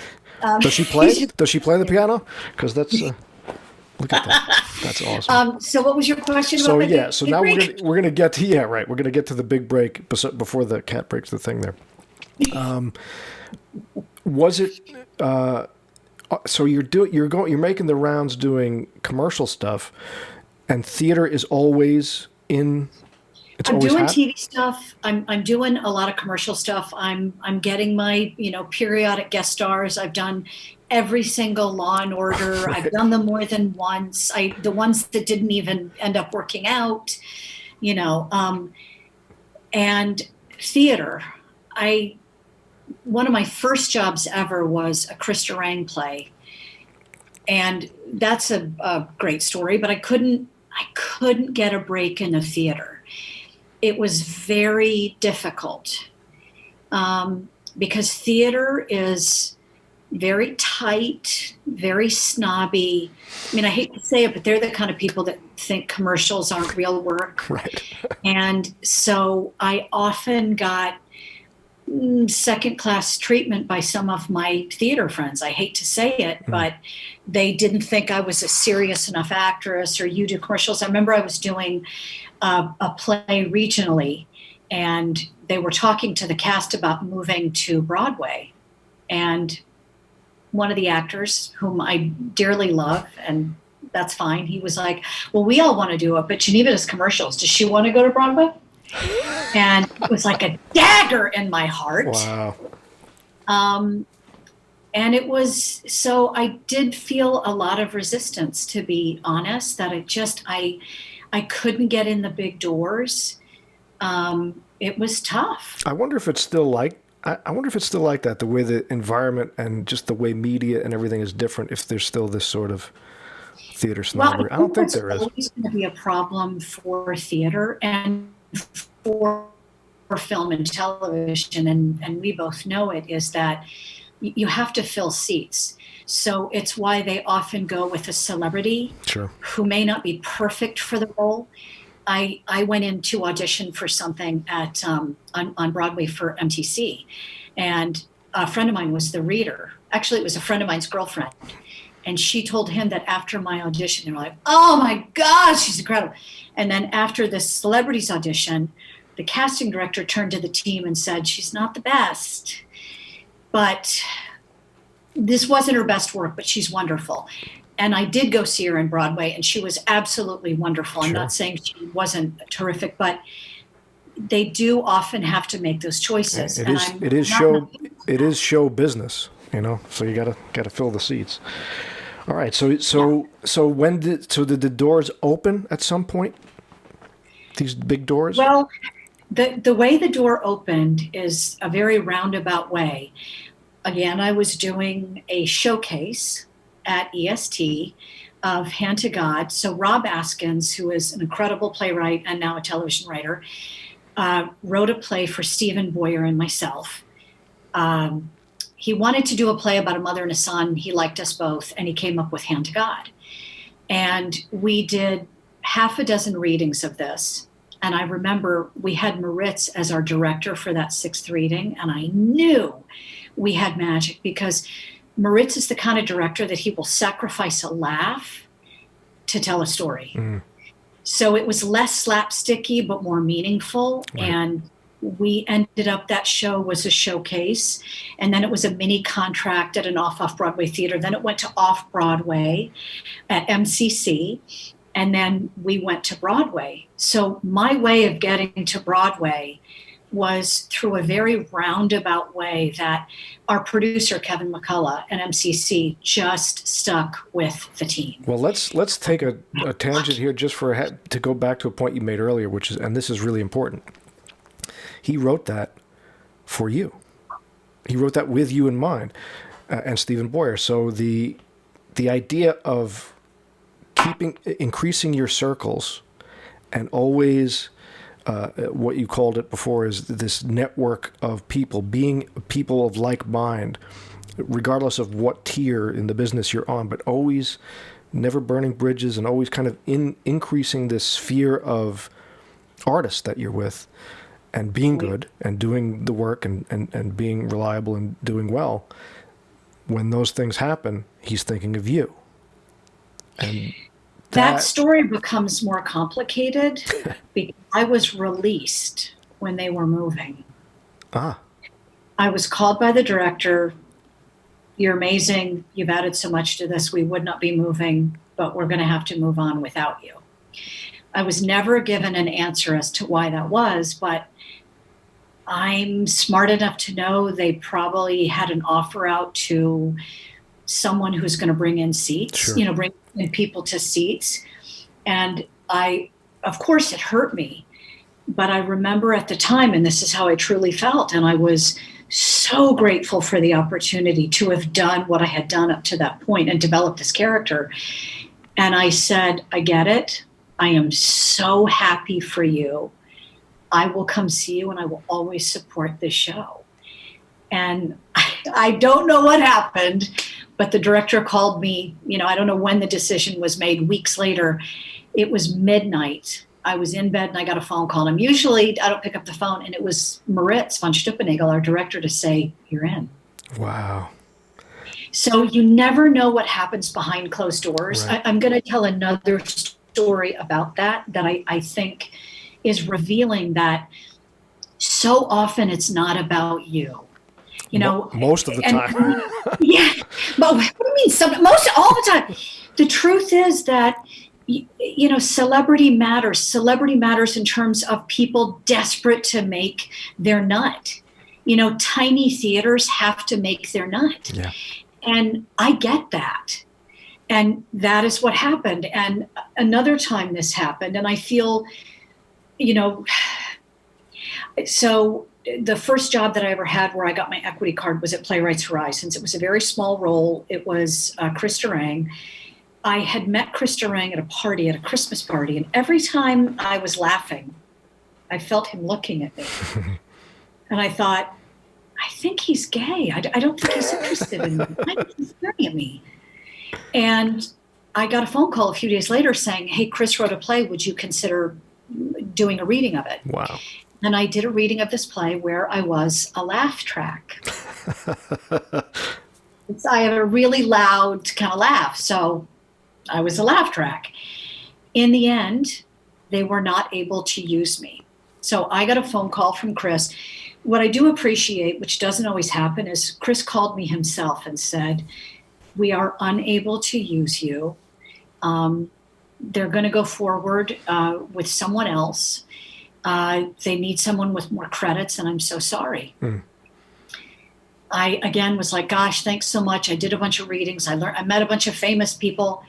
Does she play? Does she play the piano? Because that's. Look at that. That's awesome. So what was your question? So now we're gonna get to We're gonna get to the big break before the cat breaks the thing there. Was it? So you're making the rounds doing commercial stuff, and theater is always in. I'm doing TV stuff. I'm doing a lot of commercial stuff. I'm getting my, you know, periodic guest stars. I've done every single Law and Order. Right. I've done them more than once. The ones that didn't even end up working out, you know. And theater. One of my first jobs ever was a Chris Durang play, and that's a great story. But I couldn't get a break in the theater. It was very difficult because theater is very tight, very snobby. I mean, I hate to say it, but they're the kind of people that think commercials aren't real work. Right. And so I often got second-class treatment by some of my theater friends. I hate to say it, but they didn't think I was a serious enough actress, or you do commercials. I remember I was doing a play regionally, and they were talking to the cast about moving to Broadway. And one of the actors, whom I dearly love, and that's fine, he was like, well, we all want to do it, but Geneva does commercials. Does she want to go to Broadway? And it was like a dagger in my heart. Wow. And it was, so I did feel a lot of resistance, to be honest, that I couldn't get in the big doors. It was tough. I wonder if it's still like that, the way the environment and just the way media and everything is different, if there's still this sort of theater snobbery. I don't think there is. It's always going to be a problem for theater and for film and television, and we both know it, is that you have to fill seats. So it's why they often go with a celebrity who may not be perfect for the role. I went in to audition for something at on Broadway for MTC, and a friend of mine was the reader. Actually, it was a friend of mine's girlfriend. And she told him that after my audition, they were like, oh my gosh, she's incredible. And then after the celebrities audition, the casting director turned to the team and said, she's not the best, but this wasn't her best work, but she's wonderful. And I did go see her in Broadway, and she was absolutely wonderful. I'm not saying she wasn't terrific, but they do often have to make those choices. It is show business, so you gotta fill the seats. All right. So did the doors open at some point? These big doors? Well, the way the door opened is a very roundabout way. Again, I was doing a showcase at EST of Hand to God. So Rob Askins, who is an incredible playwright and now a television writer, wrote a play for Stephen Boyer and myself. He wanted to do a play about a mother and a son. He liked us both, and he came up with Hand to God. And we did half a dozen readings of this. And I remember we had Marissa as our director for that sixth reading, and I knew we had magic, because Marissa is the kind of director that he will sacrifice a laugh to tell a story. So it was less slapsticky, but more meaningful. Right. And we ended up, that show was a showcase, and then it was a mini contract at an off-Broadway theater. Then it went to off-Broadway at MCC, and then we went to Broadway. So my way of getting to Broadway was through a very roundabout way that our producer, Kevin McCullough, and MCC just stuck with the team. Well, let's take a tangent here just to go back to a point you made earlier, which is, and this is really important. He wrote that for you. He wrote that with you in mind, and Stephen Boyer. So the idea of increasing your circles, and always what you called it before is this network of people, being people of like mind, regardless of what tier in the business you're on, but always never burning bridges, and always kind of increasing this sphere of artists that you're with, and being good and doing the work and being reliable and doing well. When those things happen, he's thinking of you. And that story becomes more complicated because I was released when they were moving. I was called by the director. You're amazing. You've added so much to this. We would not be moving, but we're going to have to move on without you. I was never given an answer as to why that was, but I'm smart enough to know they probably had an offer out to someone who's going to bring in seats, bring in people to seats. And of course it hurt me, but I remember at the time, and this is how I truly felt, and I was so grateful for the opportunity to have done what I had done up to that point and developed this character. And I said, I get it. I am so happy for you. I will come see you, and I will always support this show. And I don't know what happened, but the director called me, I don't know when the decision was made, weeks later. It was midnight. I was in bed and I got a phone call. And I don't pick up the phone. And it was Moritz von Stupenagel, our director, to say, "You're in." Wow. So you never know what happens behind closed doors. Right. I'm going to tell another story about that I think is revealing that so often it's not about you. Most of the time. Yeah. But what do you mean? All the time. The truth is that, celebrity matters. Celebrity matters in terms of people desperate to make their nut. Tiny theaters have to make their nut. Yeah. And I get that. And that is what happened. And another time this happened, and I feel, so the first job that I ever had where I got my equity card was at Playwrights Horizons. It was a very small role. It was Chris Durang. I had met Chris Durang at a Christmas party, and every time I was laughing, I felt him looking at me. And I thought, I think he's gay. I don't think he's interested in me. I think he's staring at me. And I got a phone call a few days later saying, "Hey, Chris wrote a play. Would you consider doing a reading of it?" Wow. And I did a reading of this play where I was a laugh track. I have a really loud kind of laugh, so I was a laugh track. In the end, they were not able to use me. So I got a phone call from Chris. What I do appreciate, which doesn't always happen, is Chris called me himself and said, "We are unable to use you. They're going to go forward with someone else. They need someone with more credits, and I'm so sorry." I, again, was like, gosh, thanks so much. I did a bunch of readings. I met a bunch of famous people.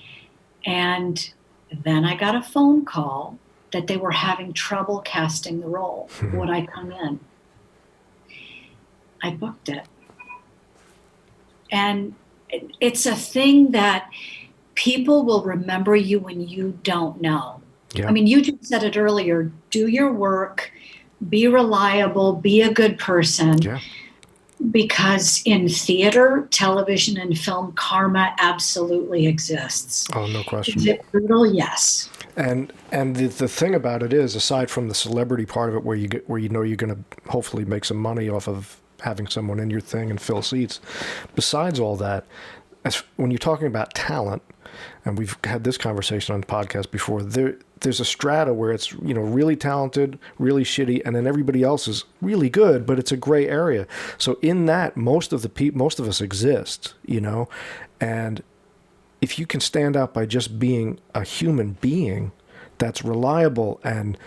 And then I got a phone call that they were having trouble casting the role. Would I come in? I booked it. And it's a thing that people will remember you when you don't know. Yeah. I mean, you just said it earlier, do your work, be reliable, be a good person. Yeah. Because in theater, television, and film, karma absolutely exists. Oh, no question. Is it brutal? Yes. And the thing about it is, aside from the celebrity part of it, where you're going to hopefully make some money off of having someone in your thing and fill seats, besides all that, when you're talking about talent, and we've had this conversation on the podcast before, there's a strata where it's, really talented, really shitty, and then everybody else is really good, but it's a gray area. So in that, most of us exist, and if you can stand out by just being a human being that's reliable and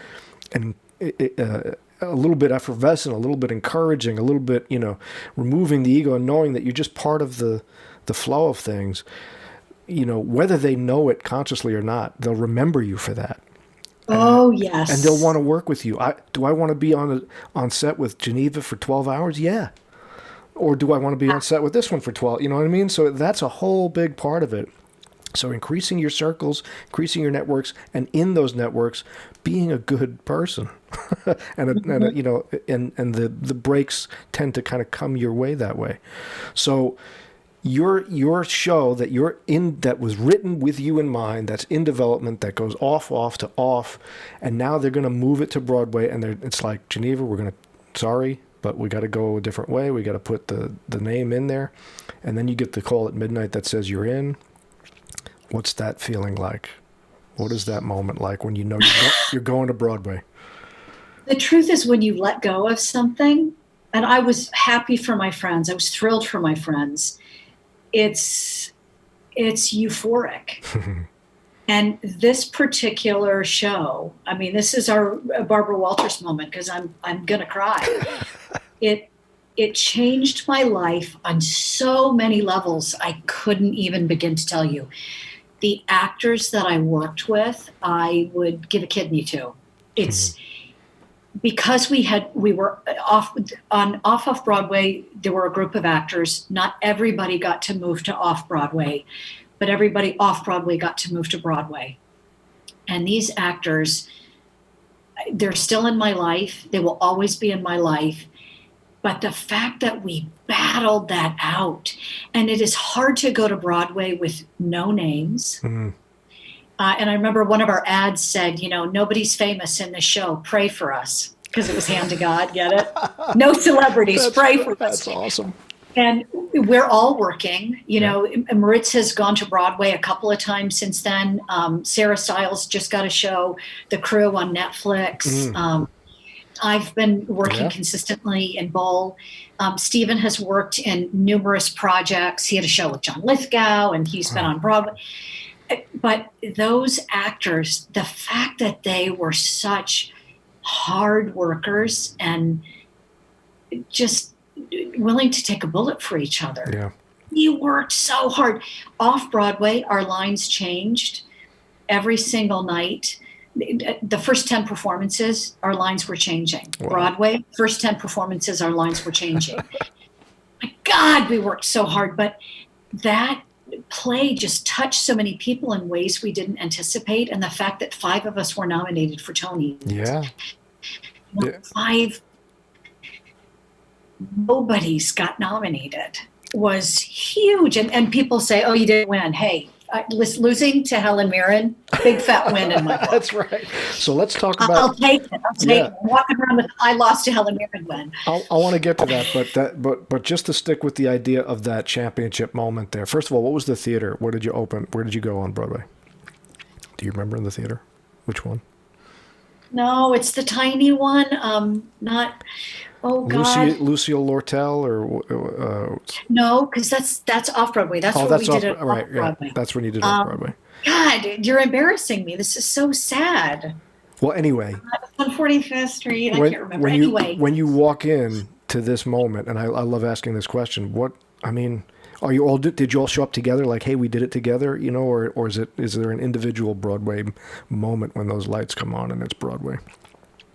a little bit effervescent, a little bit encouraging, a little bit, removing the ego and knowing that you're just part of the flow of things, whether they know it consciously or not, they'll remember you for that. Oh, yes. And they'll want to work with you. Do I want to be on set with Geneva for 12 hours? Yeah. Or do I want to be on set with this one for 12? You know what I mean? So that's a whole big part of it. So increasing your circles, increasing your networks, and in those networks, being a good person. and the breaks tend to kind of come your way that way. So your show that you're in, that was written with you in mind, that's in development, that goes off to off, and now they're going to move it to Broadway, and it's like, Geneva, sorry, but we got to go a different way. We got to put the name in there, and then you get the call at midnight that says you're in. What's that feeling like? What is that moment like when you're going to Broadway? The truth is, when you let go of something, and I was happy for my friends, I was thrilled for my friends, it's euphoric. And this particular show, I mean, this is our Barbara Walters moment, because I'm gonna cry. It changed my life on so many levels I couldn't even begin to tell you. The actors that I worked with, I would give a kidney to. It's because we were off Broadway. There were a group of actors. Not everybody got to move to off Broadway, but everybody off Broadway got to move to Broadway. And these actors, they're still in my life. They will always be in my life. But the fact that we battled that out. And it is hard to go to Broadway with no names. And I remember one of our ads said, nobody's famous in the show. Pray for us. Because it was hand to God, get it? No celebrities, pray for us. That's awesome. And we're all working. Marissa has gone to Broadway a couple of times since then. Sarah Stiles just got a show, The Crew, on Netflix. I've been working consistently in Bull. Stephen has worked in numerous projects. He had a show with John Lithgow, and he's been on Broadway. But those actors, the fact that they were such hard workers and just willing to take a bullet for each other. Yeah. We worked so hard. Off Broadway, our lines changed every single night. The first 10 performances, our lines were changing. Wow. Broadway, first 10 performances, our lines were changing. My God, we worked so hard. But that play just touched so many people in ways we didn't anticipate. And the fact that 5 of us were nominated for Tony. Yeah. 5 nobody's got nominated was huge. And people say, oh, you didn't win. Hey, losing to Helen Mirren, big fat win in my book. That's right. So let's talk about. I'll take it. I'm walking around with I lost to Helen Mirren win. I want to get to that, but just to stick with the idea of that championship moment there. First of all, what was the theater? Where did you open? Where did you go on Broadway? Do you remember in the theater? Which one? No, it's the tiny one. Not. Oh God. Lucille Lortel or no, because that's off Broadway. That's where we did it off Broadway. Yeah, that's when you did it off Broadway. God, you're embarrassing me. This is so sad. Well, anyway, on 45th Street. I can't remember. When you walk in to this moment, and I love asking this question. Are you all? Did you all show up together? Like, hey, we did it together, or is there an individual Broadway moment when those lights come on and it's Broadway?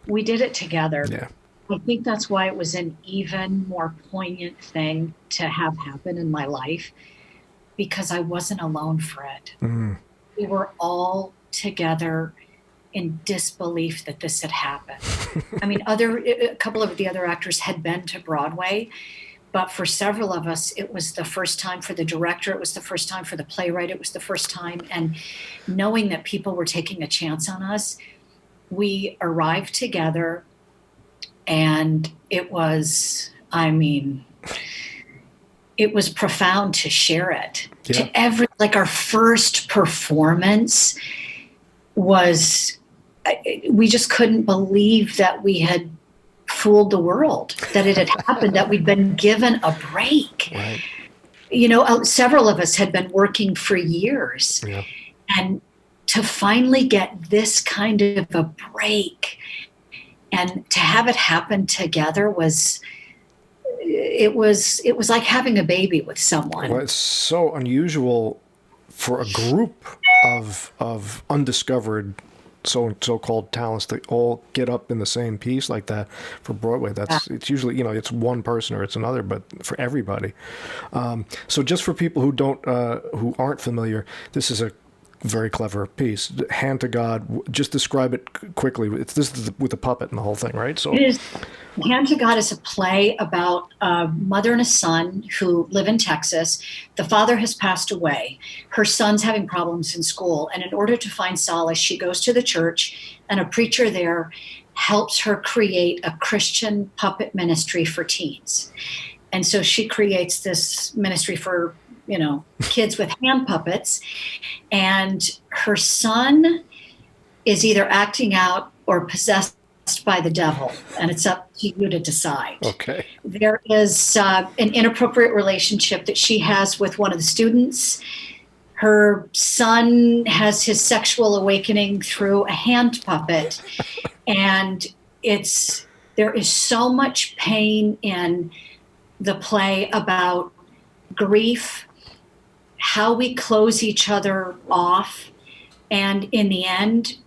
We did it together. Yeah. I think that's why it was an even more poignant thing to have happen in my life, because I wasn't alone, Fred. We were all together in disbelief that this had happened. I mean, a couple of the other actors had been to Broadway, but for several of us, it was the first time. For the director, it was the first time. For the playwright, it was the first time. And knowing that people were taking a chance on us, we arrived together. And it was, it was profound to share it. Yeah. Our first performance was, we just couldn't believe that we had fooled the world, that it had happened, that we'd been given a break. Right. Several of us had been working for years. Yeah. And to finally get this kind of a break and to have it happen together was like having a baby with someone. Well, it's so unusual for a group of undiscovered so-called talents to all get up in the same piece like that for Broadway. It's usually, it's one person or it's another, but for everybody. So just for people who aren't familiar, this is a very clever piece. Hand to God. Just describe it quickly. This is with the puppet and the whole thing, right? So it is. Hand to God is a play about a mother and a son who live in Texas. The father has passed away. Her son's having problems in school, and in order to find solace, she goes to the church, and a preacher there helps her create a Christian puppet ministry for teens. And so she creates this ministry for kids with hand puppets, and her son is either acting out or possessed by the devil, and it's up to you to decide. Okay. There is an inappropriate relationship that she has with one of the students. Her son has his sexual awakening through a hand puppet, and there is so much pain in the play about grief, how we close each other off, and in the end,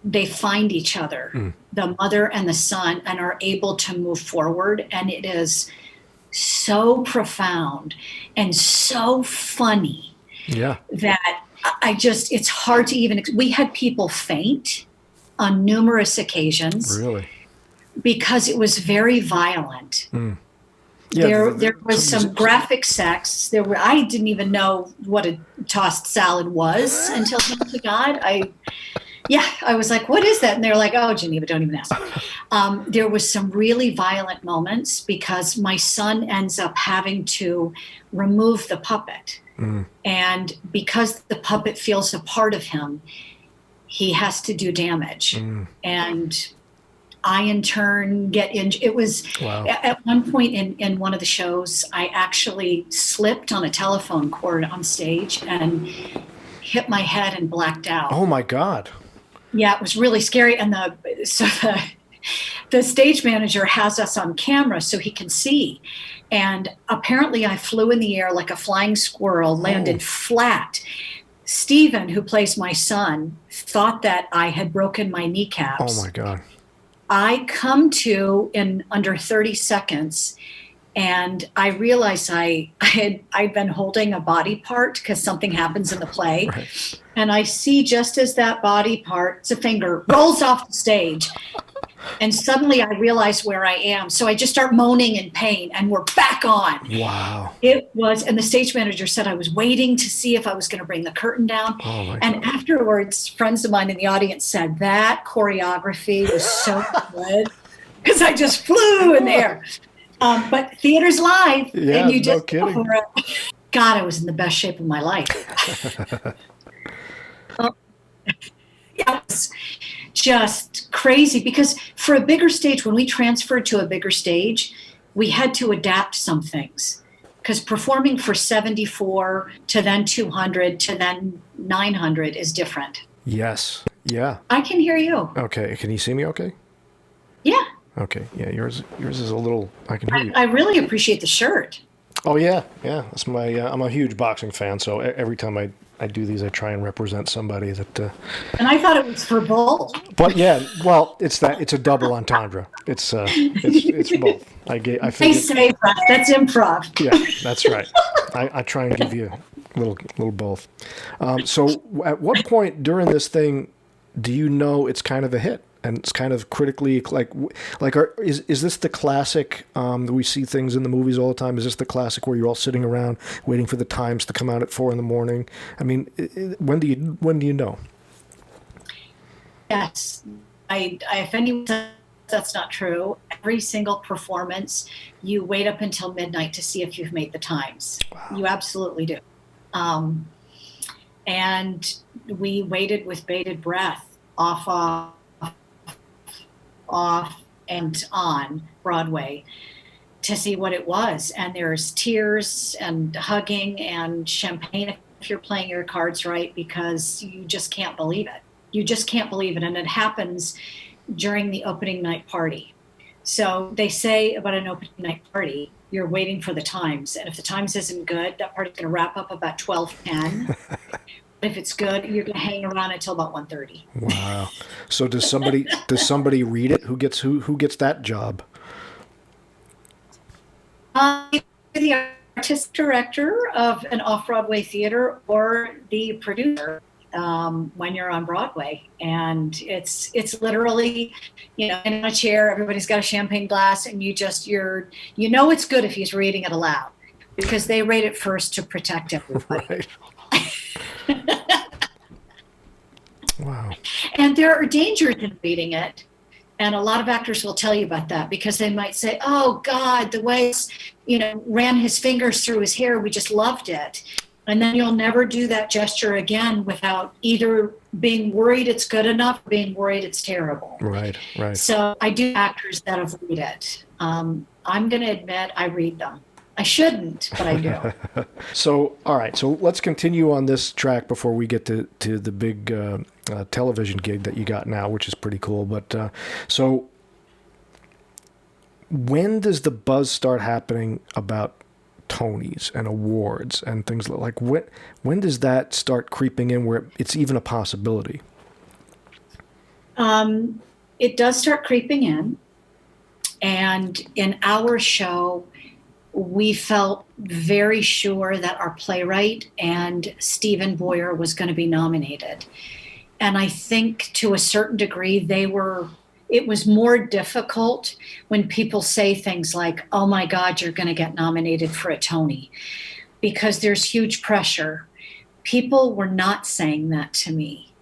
they find each other, the mother and the son, and are able to move forward. And it is so profound and so funny that it's hard to even, we had people faint on numerous occasions. Really? Because it was very violent. Yeah, there was some graphic sex. I didn't even know what a tossed salad was until Hand to God. I was like, what is that? And they're like, oh, Geneva, don't even ask. There was some really violent moments because my son ends up having to remove the puppet. And because the puppet feels a part of him, he has to do damage. And I, in turn, get injured. It was at one point in one of the shows, I actually slipped on a telephone cord on stage and hit my head and blacked out. Oh, my God. Yeah, it was really scary. And the stage manager has us on camera so he can see. And apparently I flew in the air like a flying squirrel, landed flat. Stephen, who plays my son, thought that I had broken my kneecaps. Oh, my God. I come to in under 30 seconds, and I realized I'd been holding a body part because something happens in the play. Right. And I see just as that body part, it's a finger, rolls off the stage. And suddenly I realize where I am. So I just start moaning in pain, and we're back on. Wow. It was, and the stage manager said I was waiting to see if I was going to bring the curtain down. Oh my and God. Afterwards, friends of mine in the audience said that choreography was so good because I just flew in the air. But theater's live, Yeah, and you just no kidding. go for it. God, I was in the best shape of my life. Yeah, it was just crazy because for a bigger stage, when we transferred to a bigger stage, we had to adapt some things because performing for 74 to then 200 to then 900 is different. Yes. Yeah. I can hear you. Okay. Can you see me okay? Yeah. Okay. Yeah, yours is a little, I can hear you. I really appreciate the shirt. Oh, yeah. Yeah. That's my, I'm a huge boxing fan, so every time I do these, I try and represent somebody that. And I thought it was for both. But yeah, well, it's a double entendre. It's both. I They figured, say that. That's improv. yeah, that's right. I try and give you a little both. So at what point during this thing do you know it's kind of a hit and it's kind of critically is this the classic that we see things in the movies all the time? Is this the classic where you're all sitting around waiting for the Times to come out at 4 a.m? I mean, when do you know? Yes. If anyone says that's not true, every single performance, you wait up until midnight to see if you've made the Times. Wow. You absolutely do. And we waited with bated breath off and on Broadway to see what it was. And there's tears and hugging and champagne if you're playing your cards right, because you just can't believe it. You just can't believe it. And it happens during the opening night party. So they say about an opening night party, you're waiting for the Times. And if the Times isn't good, that party's going to wrap up about 12:10. If it's good, you're going to hang around until about 1:30. Wow. So does somebody read it? Who gets that job? The artistic director of an off-Broadway theater or the producer when you're on Broadway. And it's literally, in a chair, everybody's got a champagne glass, and you know it's good if he's reading it aloud because they rate it first to protect everybody. Right. Wow. And there are dangers in reading it. And a lot of actors will tell you about that because they might say, oh, God, the way ran his fingers through his hair, we just loved it. And then you'll never do that gesture again without either being worried it's good enough or being worried it's terrible. Right. So I do actors that avoid it. I'm going to admit I read them. I shouldn't, but I do. So, all right. So let's continue on this track before we get to the big television gig that you got now, which is pretty cool. But so when does the buzz start happening about Tonys and awards and things like when does that start creeping in where it's even a possibility? It does start creeping in. And in our show, we felt very sure that our playwright and Stephen Boyer was going to be nominated. And I think to a certain degree, they were it was more difficult when people say things like, oh my God, you're going to get nominated for a Tony, because there's huge pressure. People were not saying that to me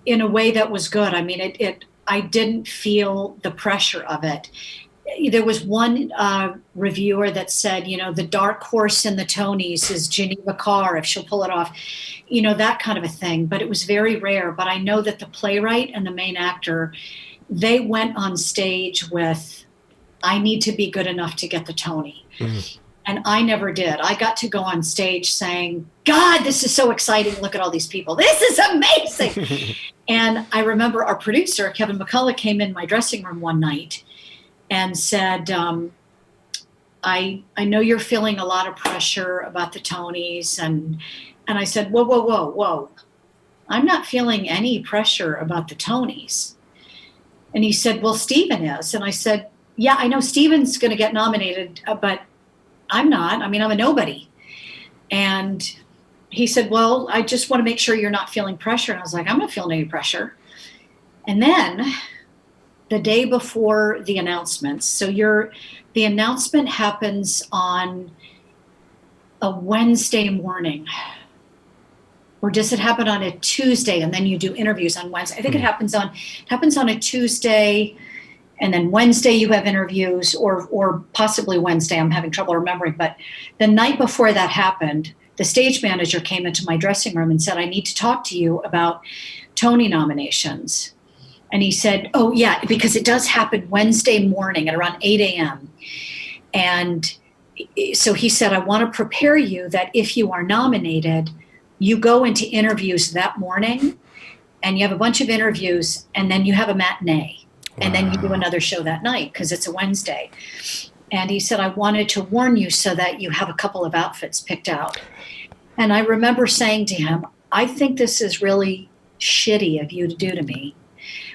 in a way that was good. I mean, I didn't feel the pressure of it. There was one reviewer that said, the dark horse in the Tonys is Geneva Carr, if she'll pull it off, that kind of a thing. But it was very rare. But I know that the playwright and the main actor, they went on stage with, I need to be good enough to get the Tony. Mm-hmm. And I never did. I got to go on stage saying, God, this is so exciting. Look at all these people. This is amazing. And I remember our producer, Kevin McCullough, came in my dressing room one night and said, I know you're feeling a lot of pressure about the Tonys. And I said, whoa. I'm not feeling any pressure about the Tonys. And he said, well, Stephen is. And I said, yeah, I know Stephen's going to get nominated, but I'm not. I mean, I'm a nobody. And he said, well, I just want to make sure you're not feeling pressure. And I was like, I'm not feeling any pressure. And then the day before the announcements, so the announcement happens on a Wednesday morning. Or does it happen on a Tuesday and then you do interviews on Wednesday? I think it happens on a Tuesday, and then Wednesday you have interviews, or possibly Wednesday. I'm having trouble remembering. But the night before that happened, the stage manager came into my dressing room and said, I need to talk to you about Tony nominations. And he said, oh, yeah, because it does happen Wednesday morning at around 8 a.m. And so he said, I want to prepare you that if you are nominated, you go into interviews that morning and you have a bunch of interviews and then you have a matinee. Wow. And then you do another show that night because it's a Wednesday. And he said, I wanted to warn you so that you have a couple of outfits picked out. And I remember saying to him, I think this is really shitty of you to do to me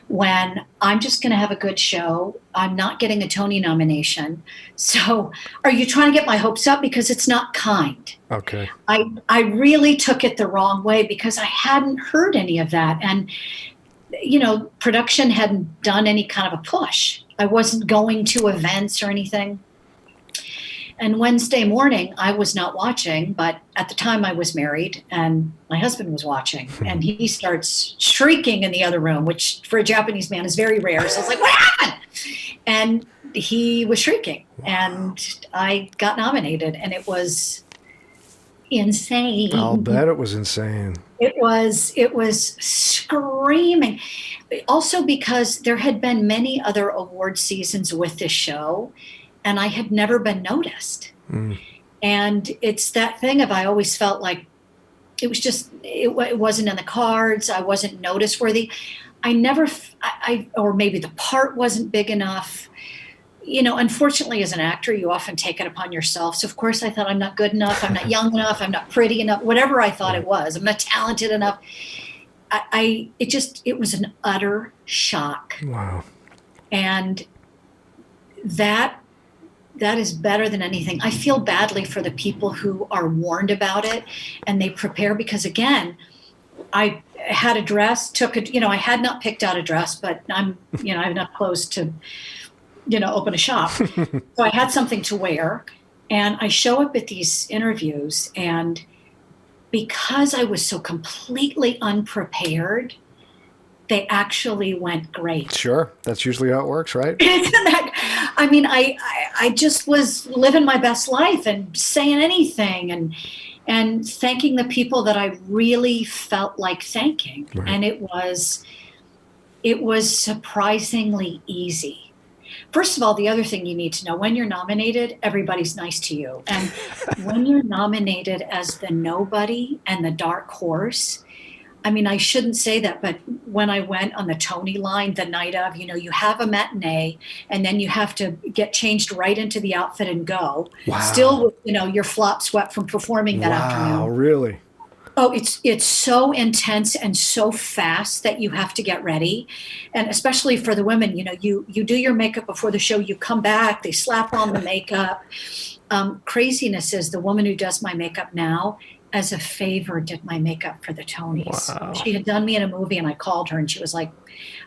when I'm just going to have a good show. I'm not getting a Tony nomination. So are you trying to get my hopes up? Because it's not kind. Okay. I really took it the wrong way because I hadn't heard any of that. And, production hadn't done any kind of a push. I wasn't going to events or anything. And Wednesday morning, I was not watching, but at the time I was married and my husband was watching. And he starts shrieking in the other room, which for a Japanese man is very rare. So I was like, what happened? And he was shrieking. And I got nominated, and it was insane. I'll bet it was insane. It was screaming. Also because there had been many other award seasons with this show, and I had never been noticed. Mm. And it's that thing of, I always felt like it was just, it wasn't in the cards. I wasn't noticeworthy. Or maybe the part wasn't big enough. Unfortunately, as an actor, you often take it upon yourself. So of course I thought, I'm not good enough. I'm not young enough. I'm not pretty enough, whatever I thought it was. I'm not talented enough. It was an utter shock. Wow. And that is better than anything. I feel badly for the people who are warned about it and they prepare, because again, I had a dress, I had not picked out a dress, but I'm not close to, open a shop. So I had something to wear, and I show up at these interviews, and because I was so completely unprepared, they actually went great. Sure. That's usually how it works, right? I just was living my best life and saying anything and thanking the people that I really felt like thanking. Right. And it was surprisingly easy. First of all, the other thing you need to know, when you're nominated, everybody's nice to you. And when you're nominated as the nobody and the dark horse, I shouldn't say that, but when I went on the Tony line the night of, you have a matinee and then you have to get changed right into the outfit and go. Wow. Still with, your flop sweat from performing that afternoon. Wow, really? Oh, it's so intense and so fast that you have to get ready. And especially for the women, you do your makeup before the show, you come back, they slap on the makeup. Craziness is the woman who does my makeup now, as a favor, did my makeup for the Tonys. Wow. She had done me in a movie, and I called her, and she was like,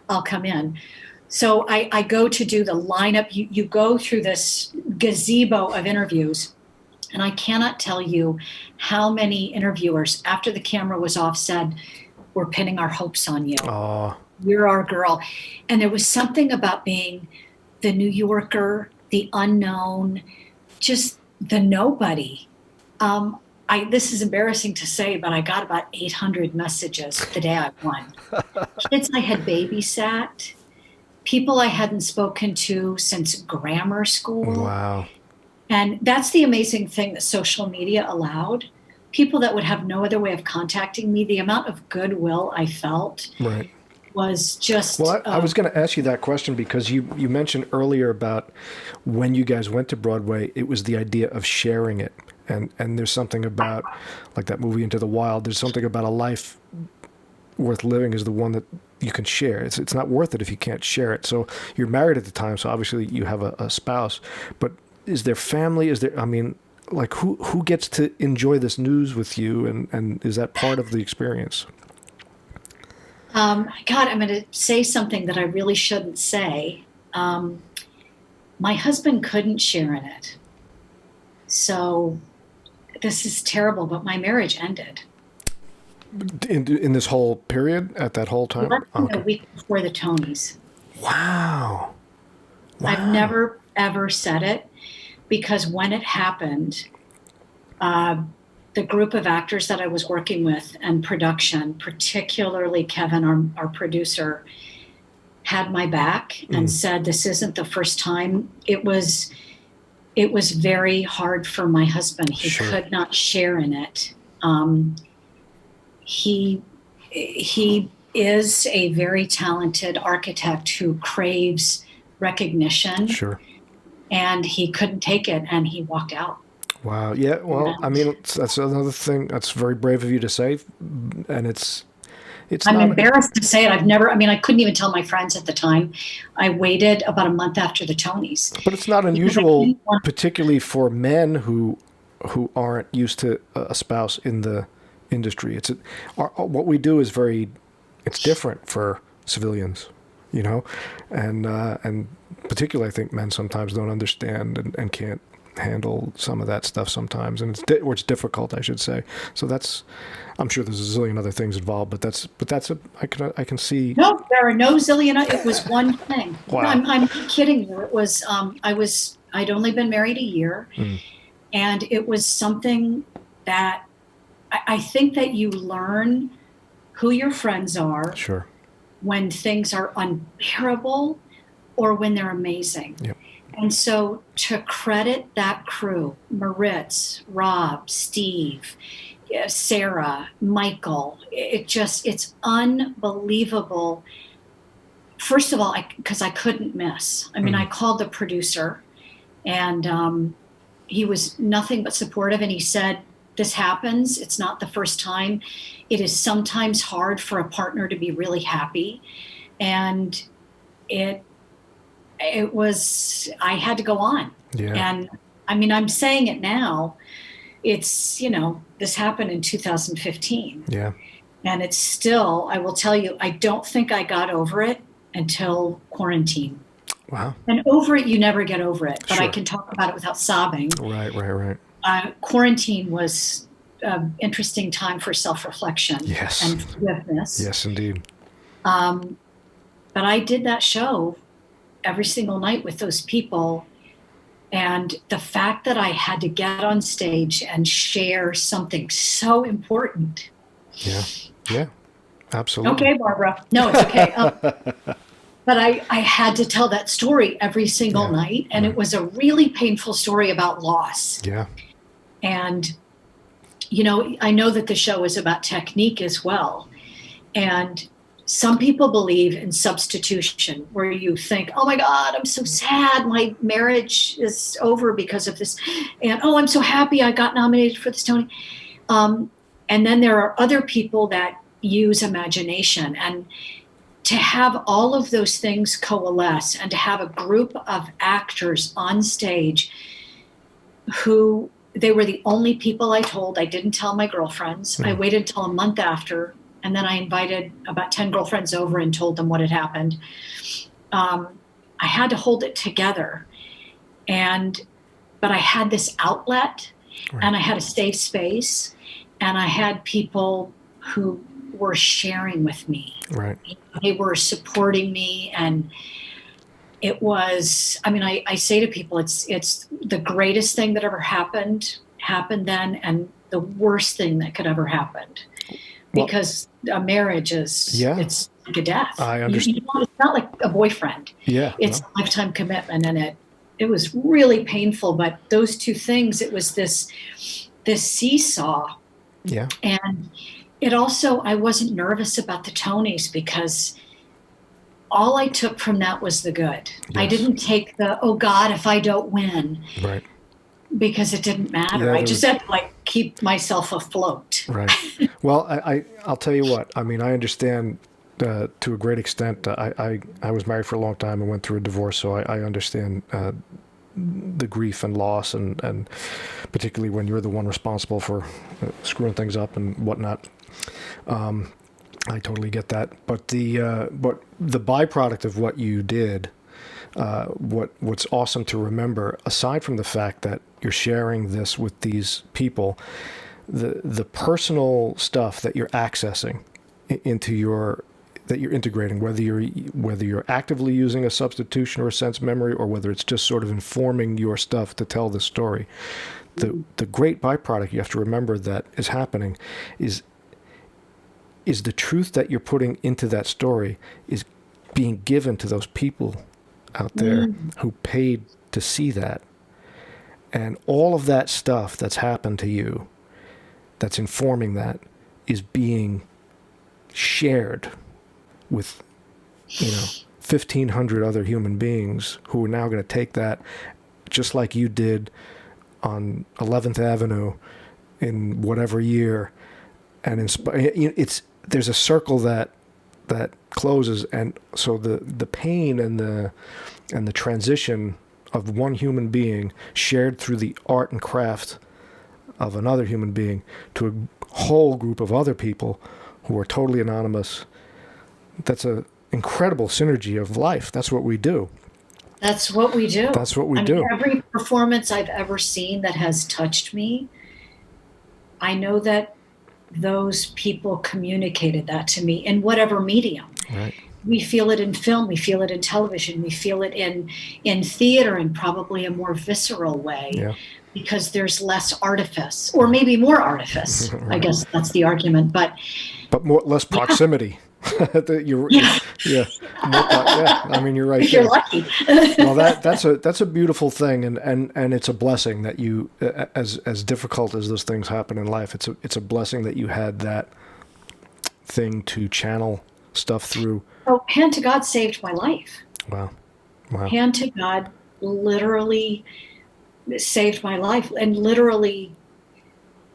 I'll come in. So I go to do the lineup. You go through this gazebo of interviews, and I cannot tell you how many interviewers, after the camera was off, said, we're pinning our hopes on you. Oh. You're our girl. And there was something about being the New Yorker, the unknown, just the nobody. This is embarrassing to say, but I got about 800 messages the day I won. Kids I had babysat, people I hadn't spoken to since grammar school. Wow. And that's the amazing thing that social media allowed. People that would have no other way of contacting me, the amount of goodwill I felt Right. was just... Well, I was going to ask you that question because you mentioned earlier about when you guys went to Broadway, it was the idea of sharing it. And there's something about, like that movie Into the Wild, there's something about a life worth living is the one that you can share. It's not worth it if you can't share it. So you're married at the time, so obviously you have a spouse. But is there family? Like who gets to enjoy this news with you? And is that part of the experience? God, I'm going to say something that I really shouldn't say. My husband couldn't share in it. So this is terrible, but my marriage ended. In this whole period, at that whole time? A week before the Tonys. Wow. I've never, ever said it because when it happened, the group of actors that I was working with and production, particularly Kevin, our producer, had my back and said, this isn't the first time. It was very hard for my husband. He could not share in it. He is a very talented architect who craves recognition. Sure. And he couldn't take it and he walked out. Wow. Yeah. Well, I mean, that's another thing. That's very brave of you to say. And I'm embarrassed to say it. I couldn't even tell my friends at the time. I waited about a month after the Tonys. But it's not unusual, particularly for men who aren't used to a spouse in the industry. What we do is it's different for civilians, you know, and particularly I think men sometimes don't understand and can't handle some of that stuff sometimes, and it's difficult, I should say. So I'm sure there's a zillion other things involved, but I can see. No, there are no zillion. It was one thing. Wow. I'm not kidding you. It was I'd only been married a year, and it was something that I think that you learn who your friends are. Sure. When things are unbearable, or when they're amazing. Yep. And so to credit that crew, Maritz, Rob, Steve, Sarah, Michael, it's unbelievable. First of all, because I couldn't miss. I called the producer and he was nothing but supportive. And he said, this happens. It's not the first time. It is sometimes hard for a partner to be really happy. And I had to go on. Yeah. And I'm saying it now. It's, this happened in 2015. Yeah. And it's still, I will tell you, I don't think I got over it until quarantine. Wow. And over it, you never get over it, but Sure. I can talk about it without sobbing. Right. Quarantine was an interesting time for self-reflection. Yes. And forgiveness. Yes, indeed. But I did that show every single night with those people. And the fact that I had to get on stage and share something so important. Yeah, absolutely. Okay, Barbara. No, it's okay. But I had to tell that story every single night. And it was a really painful story about loss. Yeah. And, I know that the show is about technique as well. And some people believe in substitution, where you think, oh my God, I'm so sad. My marriage is over because of this. And, oh, I'm so happy I got nominated for this Tony. And then there are other people that use imagination. And to have all of those things coalesce and to have a group of actors on stage who they were the only people I told. I didn't tell my girlfriends. I waited till a month after, and then I invited about 10 girlfriends over and told them what had happened. I had to hold it together, but I had this outlet, and I had a safe space, and I had people who were sharing with me. Right. They were supporting me, and it was, I mean, I say to people, it's the greatest thing that ever happened then, and the worst thing that could ever happen. Because a marriage is, it's like a death. I understand. It's not like a boyfriend. Yeah. It's a lifetime commitment, and it was really painful. But those two things, it was this seesaw. Yeah. And it also, I wasn't nervous about the Tonys because all I took from that was the good. Yes. I didn't take the, oh God, if I don't win. Right. Because it didn't matter. Yeah, I just had to keep myself afloat. Right. Well, I'll tell you what, I mean, I understand to a great extent. I was married for a long time and went through a divorce, so I understand the grief and loss, and particularly when you're the one responsible for screwing things up and whatnot. I totally get that. But the byproduct of what you did, what's awesome to remember, aside from the fact that you're sharing this with these people, the personal stuff that you're accessing into that you're integrating, whether you're actively using a substitution or a sense memory, or whether it's just sort of informing your stuff to tell the story. The great byproduct you have to remember that is happening is the truth that you're putting into that story is being given to those people out there who paid to see that. And all of that stuff that's happened to you, that's informing that, is being shared with, 1,500 other human beings who are now going to take that, just like you did on 11th Avenue in whatever year, and inspire. There's a circle that closes, and so the pain and the transition of one human being shared through the art and craft of another human being to a whole group of other people who are totally anonymous. That's an incredible synergy of life. That's what we do. That's what we do. That's what we do. Every performance I've ever seen that has touched me, I know that those people communicated that to me in whatever medium. Right. We feel it in film, we feel it in television, we feel it in theater in probably a more visceral way, because there's less artifice, or maybe more artifice. Right. I guess that's the argument, but less proximity. You're I mean, you're right. If you're lucky. Well, that's a beautiful thing, and it's a blessing that you, as difficult as those things happen in life, it's a blessing that you had that thing to channel stuff through. Oh, hand to God saved my life. Wow. Hand to God literally saved my life and literally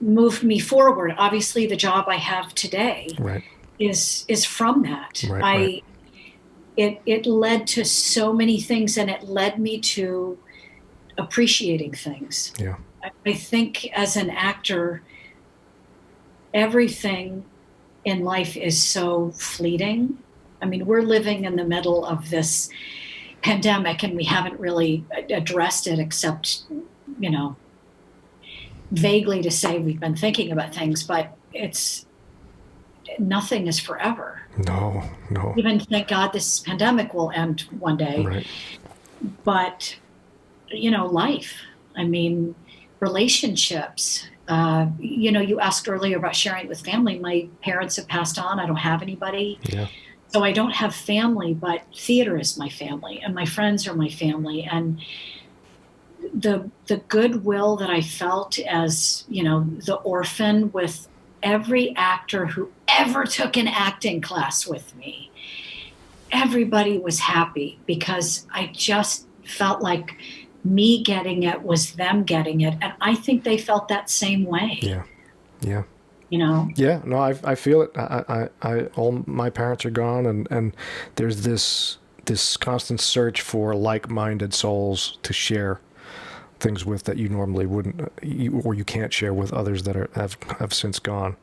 moved me forward. Obviously, the job I have today is from that. Right. It led to so many things, and it led me to appreciating things. Yeah. I think as an actor, everything in life is so fleeting. I mean, we're living in the middle of this pandemic, and we haven't really addressed it except, vaguely to say we've been thinking about things, but nothing is forever. No. Even thank God this pandemic will end one day. Right. But, life, I mean, relationships, you asked earlier about sharing it with family. My parents have passed on. I don't have anybody. Yeah. So I don't have family, but theater is my family, and my friends are my family. And the goodwill that I felt as, the orphan with every actor who ever took an acting class with me, everybody was happy, because I just felt like me getting it was them getting it. And I think they felt that same way. Yeah. Yeah, no, I feel it. I all my parents are gone, and there's this constant search for like-minded souls to share things with that you normally wouldn't, or you can't share with others that have since gone.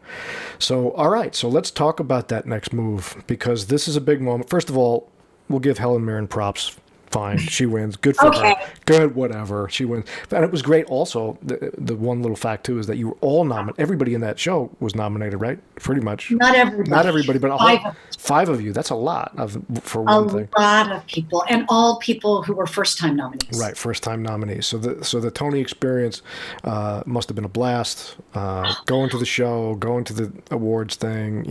So, all right, so let's talk about that next move, because this is a big moment. First of all, we'll give Helen Mirren props. Fine, she wins. Good for her. Good, whatever. She wins. And it was great also, the one little fact too is that you were all nominated. Everybody in that show was nominated, right? Pretty much. Not everybody. Not everybody, but five of you. That's a lot for one thing. A lot of people, and all people who were first-time nominees. Right, first-time nominees. So the Tony experience must have been a blast. Going to the show, going to the awards thing,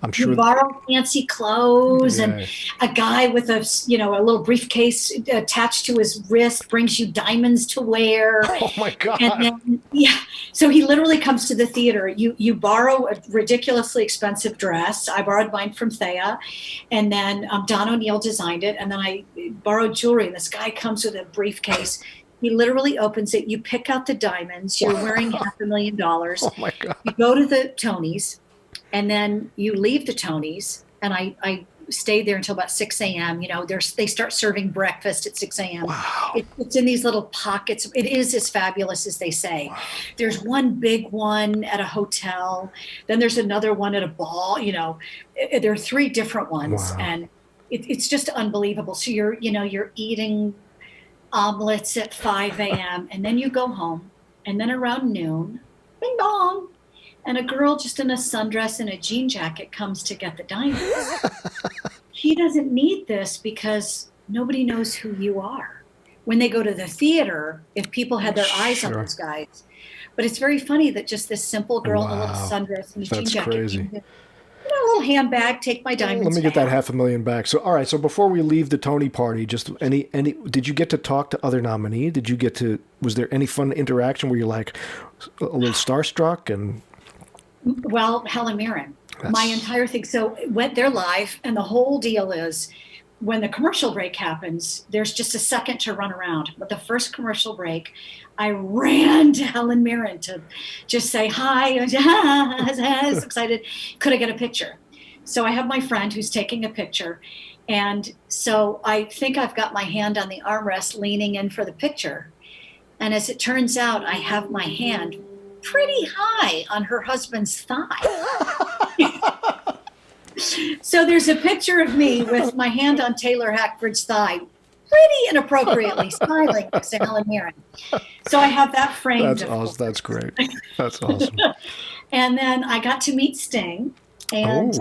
I'm sure. You borrow fancy clothes, and a guy with a little briefcase attached to his wrist brings you diamonds to wear. Oh my God. And then, so he literally comes to the theater. You borrow a ridiculously expensive dress. I borrowed mine from Thea, and then Don O'Neill designed it, and then I borrowed jewelry, and this guy comes with a briefcase. He literally opens it. You pick out the diamonds. You're wearing $500,000. Oh my God. You go to the Tonys, and then you leave the Tonys, and I stayed there until about 6 a.m. They start serving breakfast at 6 a.m. Wow. It's in these little pockets. It is as fabulous as they say. Wow. There's one big one at a hotel. Then there's another one at a ball. There are 3 different ones. Wow. And it's just unbelievable. So you're eating omelets at 5 a.m. and then you go home, and then around noon, bing bong, and a girl just in a sundress and a jean jacket comes to get the diamonds. She doesn't need this because nobody knows who you are. When they go to the theater, if people had their eyes on those guys. But it's very funny that just this simple girl in a little sundress and a jean jacket. Crazy. A little handbag, take my diamonds. Let me get that $500,000 back. So, all right. So before we leave the Tony party, just did you get to talk to other nominees? Was there any fun interaction where you're like a little starstruck and... Well, Helen Mirren, my entire thing. So they're live, and the whole deal is when the commercial break happens, there's just a second to run around. But the first commercial break, I ran to Helen Mirren to just say hi. I was excited. Could I get a picture? So I have my friend who's taking a picture. And so I think I've got my hand on the armrest leaning in for the picture. And as it turns out, I have my hand pretty high on her husband's thigh. So there's a picture of me with my hand on Taylor Hackford's thigh, pretty inappropriately smiling next to Helen Mirren. So I have that framed. That's awesome. That's great. That's awesome. And then I got to meet Sting. And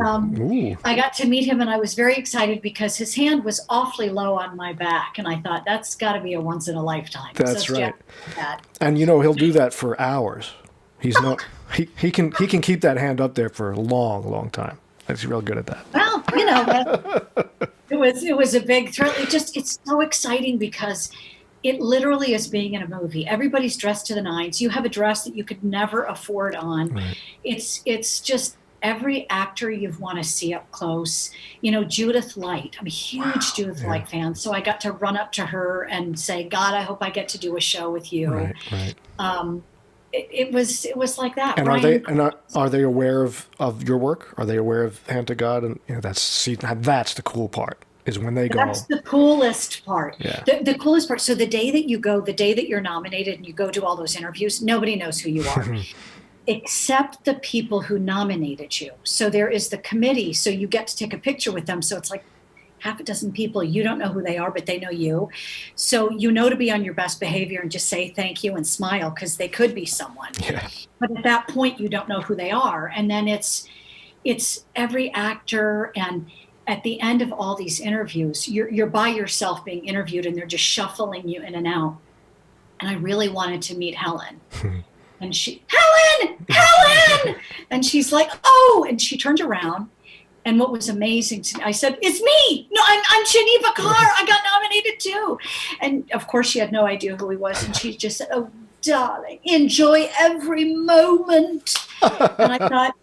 I got to meet him, and I was very excited because his hand was awfully low on my back. And I thought, that's got to be a once in a lifetime. That's right. And he'll do that for hours. He's not. He can keep that hand up there for a long, long time. He's real good at that. Well, it was a big thrill. It's so exciting because it literally is being in a movie. Everybody's dressed to the nines. You have a dress that you could never afford on. Right. It's just every actor you'd want to see up close. Judith Light. I'm a huge Judith Light fan, so I got to run up to her and say, "God, I hope I get to do a show with you." Right. It was like that. And are they aware of your work? Are they aware of Hand to God? And that's the cool part, is when they go. That's the coolest part. Yeah. The coolest part. So the day that you're nominated and you go do all those interviews, nobody knows who you are. Except the people who nominated you. So there is the committee, so you get to take a picture with them. So it's like half a dozen people. You don't know who they are, but they know you. So to be on your best behavior and just say thank you and smile, because they could be someone. Yeah. But at that point, you don't know who they are. And then it's every actor, and at the end of all these interviews, you're by yourself being interviewed, and they're just shuffling you in and out. And I really wanted to meet Helen. And Helen! And she's like, oh, and she turned around. And what was amazing to me, I said, it's me. No, I'm Geneva Carr. I got nominated too. And of course she had no idea who he was. And she just said, oh, darling, enjoy every moment. And I thought,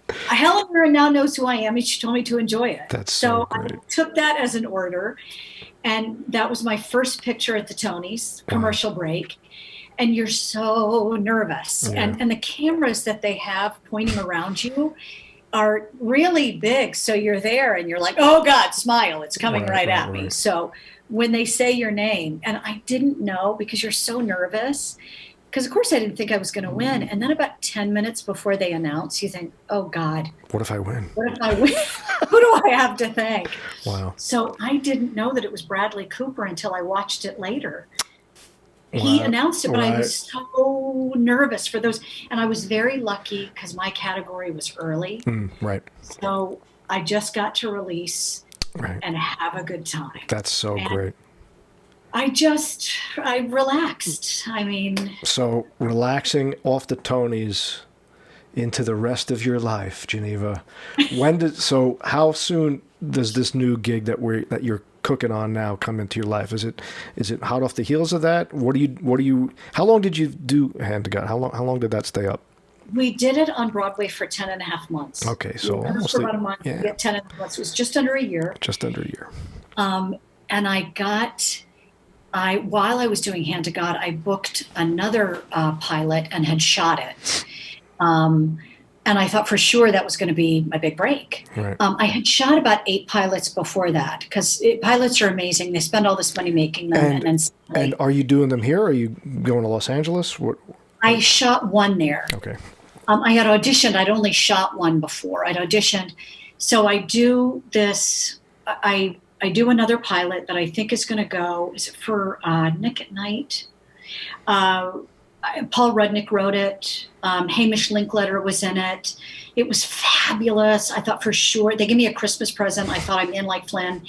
Helen Mirren now knows who I am, and she told me to enjoy it. That's so great. I took that as an order. And that was my first picture at the Tonys, commercial break. And you're so nervous. Yeah. And the cameras that they have pointing around you are really big. So you're there and you're like, oh God, smile. It's coming right at me. So when they say your name, and I didn't know because you're so nervous. Because of course I didn't think I was going to win. And then about 10 minutes before they announce, you think, oh God. What if I win? What if I win? Who do I have to thank? Wow. So I didn't know that it was Bradley Cooper until I watched it later. Wow. He announced it, but Right. I was so nervous for those. And I was very lucky because my category was early. Right. So I just got to release Right. and have a good time. That's so great. I relaxed. I mean, So relaxing off the Tonys into the rest of your life, Geneva. So how soon does this new gig that you're cooking on now come into your life? Is it hot off the heels of that? How long did you do Hand to God? How long did that stay up? we did it on Broadway for 10 and a half months. Okay, so almost for about a month. yeah. We had 10 and a half months. It was just under a year. Just under a year. And while I was doing Hand to God, I booked another pilot and had shot it. And I thought for sure that was going to be my big break. Right. I had shot about 8 pilots before that because pilots are amazing. They spend all this money making them. And are you doing them here? Or are you going to Los Angeles? What? I shot one there. Okay. I had auditioned. I'd only shot one before. I'd auditioned. So I do this. I do another pilot that I think is going to go. Is it for Nick at Night? Paul Rudnick wrote it. Hamish Linkletter was in it. It was fabulous. I thought for sure they gave me a Christmas present. I thought I'm in like Flynn.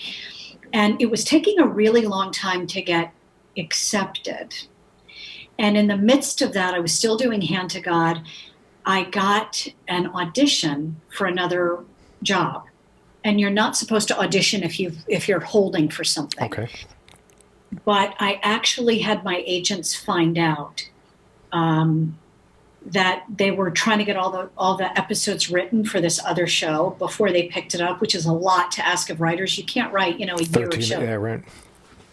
And it was taking a really long time to get accepted. And in the midst of that, I was still doing Hand to God. I got an audition for another job. And you're not supposed to audition if you're holding for something. Okay. But I actually had my agents find out that they were trying to get all the episodes written for this other show before they picked it up, which is a lot to ask of writers. You can't write, a year of show. Yeah, right.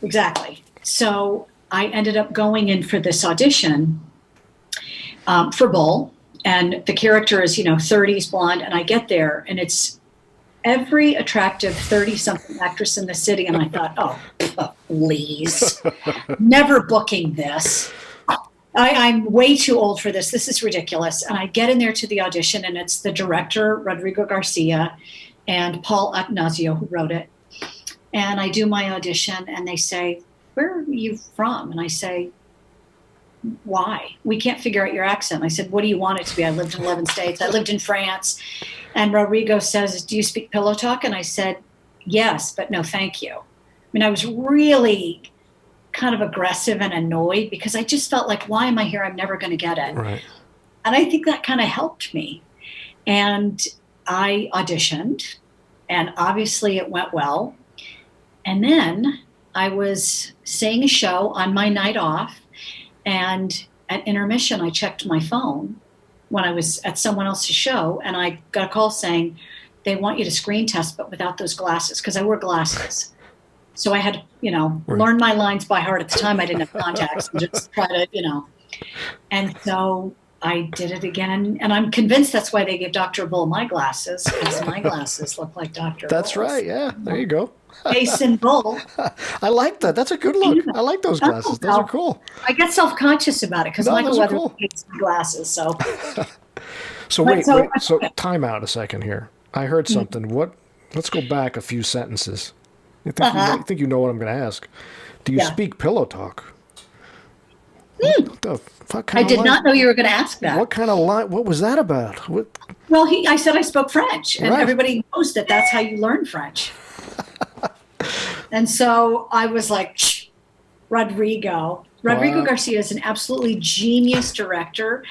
Exactly. So I ended up going in for this audition for Bull, and the character is 30s blonde, and I get there and it's every attractive 30-something actress in the city, and I thought, oh, please, never booking this. I'm way too old for this. This is ridiculous. And I get in there to the audition, and it's the director, Rodrigo Garcia, and Paul Atanasio, who wrote it. And I do my audition, and they say, where are you from? And I say, why? We can't figure out your accent. I said, what do you want it to be? I lived in 11 states. I lived in France. And Rodrigo says, do you speak pillow talk? And I said, yes, but no, thank you. I mean, I was really kind of aggressive and annoyed because I just felt like, why am I here? I'm never going to get it. Right. And I think that kind of helped me. And I auditioned, and obviously it went well. And then I was seeing a show on my night off, and at intermission, I checked my phone when I was at someone else's show, and I got a call saying, they want you to screen test, but without those glasses, because I wore glasses. So I had to, learn my lines by heart. At the time, I didn't have contacts, and just try to, And so I did it again, and I'm convinced that's why they gave Dr. Bull my glasses, because my glasses look like Dr. That's Bull's. right. Yeah, there you go. Jason Bull. I like that. That's a good look. I like those glasses. Those are cool. I get self-conscious about it because Michael Weather cool. hates my glasses. So, wait. So time out a second here. I heard something. Let's go back a few sentences. I think you know what I'm going to ask. Do you speak pillow talk? What the fuck kind I did not know you were going to ask that. What kind of line? What was that about? What? Well, I said I spoke French, and Right. everybody knows that that's how you learn French. And so I was like, Rodrigo Wow. Garcia is an absolutely genius director,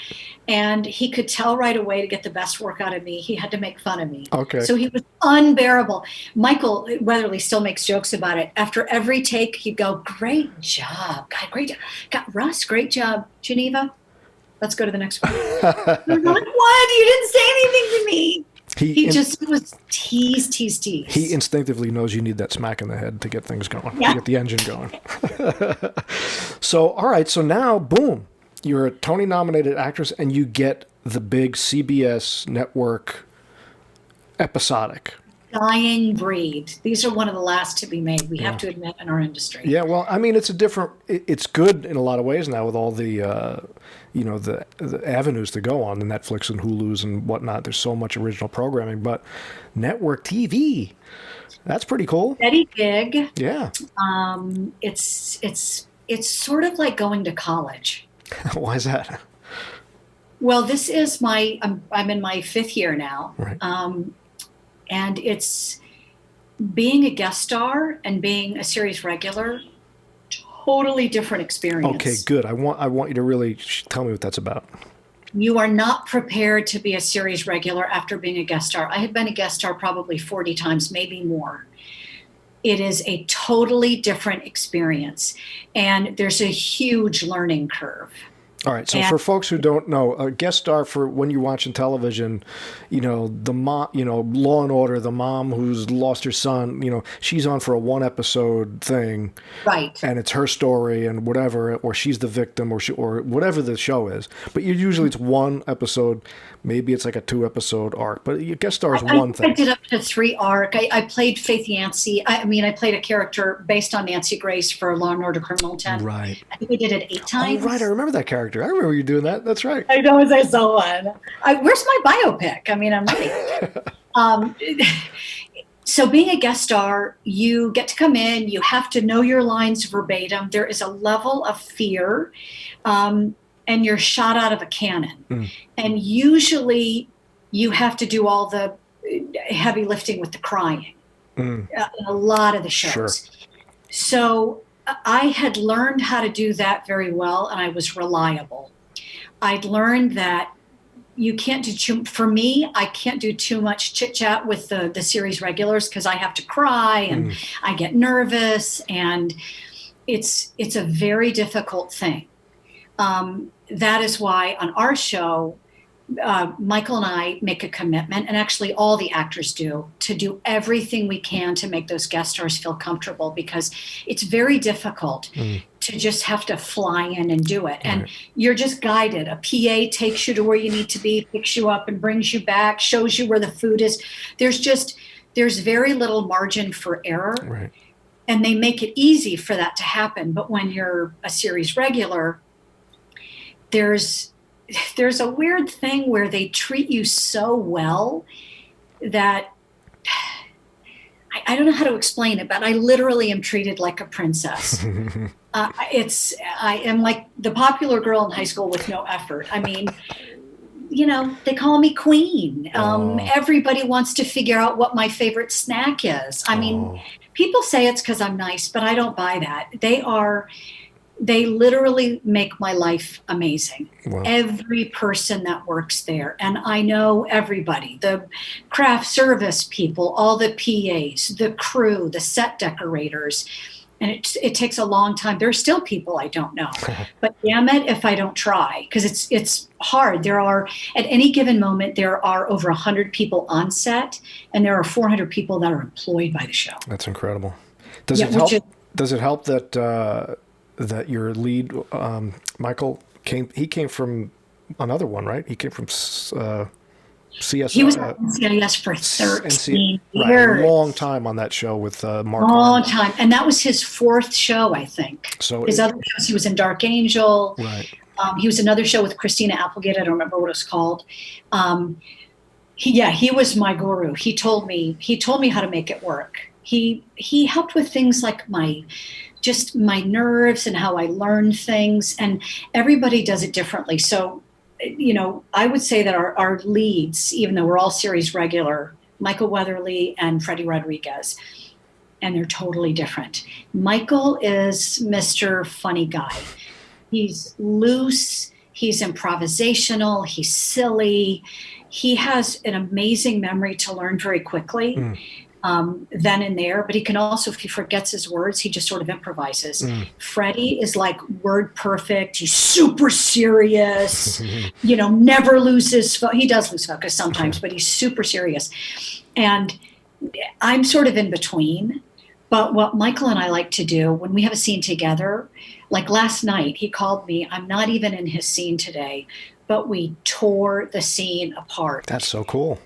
and he could tell right away to get the best work out of me. He had to make fun of me. Okay. So he was unbearable. Michael Weatherly still makes jokes about it. After every take, he'd go, great job. God, great job. God, Russ, great job. Geneva, let's go to the next one. I'm like, what? You didn't say anything to me. He just was tease. He instinctively knows you need that smack in the head to get things going, Yeah. to get the engine going. So, all right. So now, boom, you're a Tony-nominated actress, and you get the big CBS network episodic. dying breed. These are one of the last to be made, we have to admit, in our industry. Yeah, well, I mean, it's good in a lot of ways now with all the, the avenues to go on, the Netflix and Hulu's and whatnot. There's so much original programming, but network TV, that's pretty cool. Steady gig. Yeah. It's sort of like going to college. Why is that? Well, this is I'm in my 5th year now. Right. And it's being a guest star and being a series regular, totally different experience. Okay, good. I want you to really tell me what that's about. You are not prepared to be a series regular after being a guest star. I have been a guest star probably 40 times, maybe more. It is a totally different experience, and there's a huge learning curve. All right. So for folks who don't know, a guest star for when you're watching television, the mom, Law and Order, the mom who's lost her son, she's on for a 1-episode thing. Right. And it's her story and whatever, or she's the victim or whatever the show is. But usually it's 1 episode. Maybe it's like a 2-episode arc, but your guest star is one thing. I did up to 3 arc. I played Faith Yancey. I played a character based on Nancy Grace for Law and Order Criminal Intent. Right. I think I did it 8 times. Oh, right. I remember that character. I remember you doing that. That's right. I know, as I saw one. Where's my biopic? I'm ready. So being a guest star, you get to come in, you have to know your lines verbatim. There is a level of fear, and you're shot out of a cannon. And usually you have to do all the heavy lifting with the crying in a lot of the shows. Sure. So I had learned how to do that very well, and I was reliable. I'd learned that you can't do for me, I can't do too much chit chat with the series regulars because I have to cry and I get nervous, and it's a very difficult thing. That is why on our show, Michael and I make a commitment, and actually all the actors do, to do everything we can to make those guest stars feel comfortable, because it's very difficult to just have to fly in and do it. And you're just guided. A PA takes you to where you need to be, picks you up and brings you back, shows you where the food is. There's very little margin for error. Right. And they make it easy for that to happen. But when you're a series regular, there's a weird thing where they treat you so well that I don't know how to explain it, but I literally am treated like a princess. I am like the popular girl in high school with no effort. They call me queen. Everybody wants to figure out what my favorite snack is. People say it's because I'm nice, but I don't buy that. They literally make my life amazing. Wow. Every person that works there. And I know everybody, the craft service people, all the PAs, the crew, the set decorators. And it takes a long time. There are still people I don't know. But damn it if I don't try, because it's hard. At any given moment, there are over 100 people on set, and there are 400 people that are employed by the show. That's incredible. Does it help that your lead, Michael, came from another one, right? He came from CS. He was on CIS for 13 years. Right, a long time on that show with Mark. Long time. And that was his 4th show, I think. So his other shows, he was in Dark Angel. Right. He was another show with Christina Applegate. I don't remember what it was called. He was my guru. He told me how to make it work. He helped with things like my nerves and how I learn things, and everybody does it differently. So, I would say that our leads, even though we're all series regular, Michael Weatherly and Freddie Rodriguez, and they're totally different. Michael is Mr. Funny Guy. He's loose, he's improvisational, he's silly. He has an amazing memory to learn very quickly. Then and there, but he can also, if he forgets his words, he just sort of improvises. Freddie is like word perfect. He's super serious, never loses. He does lose focus sometimes, but he's super serious. And I'm sort of in between. But what Michael and I like to do when we have a scene together, like last night, he called me. I'm not even in his scene today, but we tore the scene apart. That's so cool.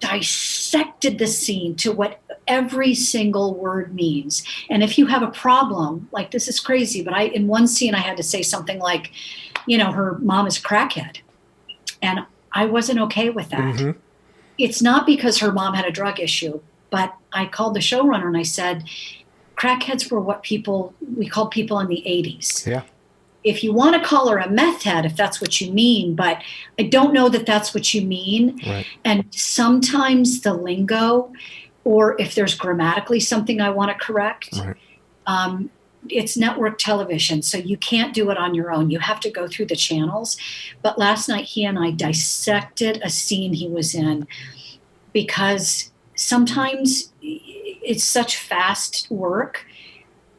dissected the scene to what every single word means. And if you have a problem, like, this is crazy, but in one scene I had to say something like, her mom is a crackhead. And I wasn't okay with that. Mm-hmm. It's not because her mom had a drug issue, but I called the showrunner and I said, crackheads were what we called people in the 80s. Yeah. If you want to call her a meth head, if that's what you mean, but I don't know that that's what you mean. Right. And sometimes the lingo, or if there's grammatically something I want to correct, right. It's network television, so you can't do it on your own. You have to go through the channels. But last night he and I dissected a scene he was in, because sometimes it's such fast work.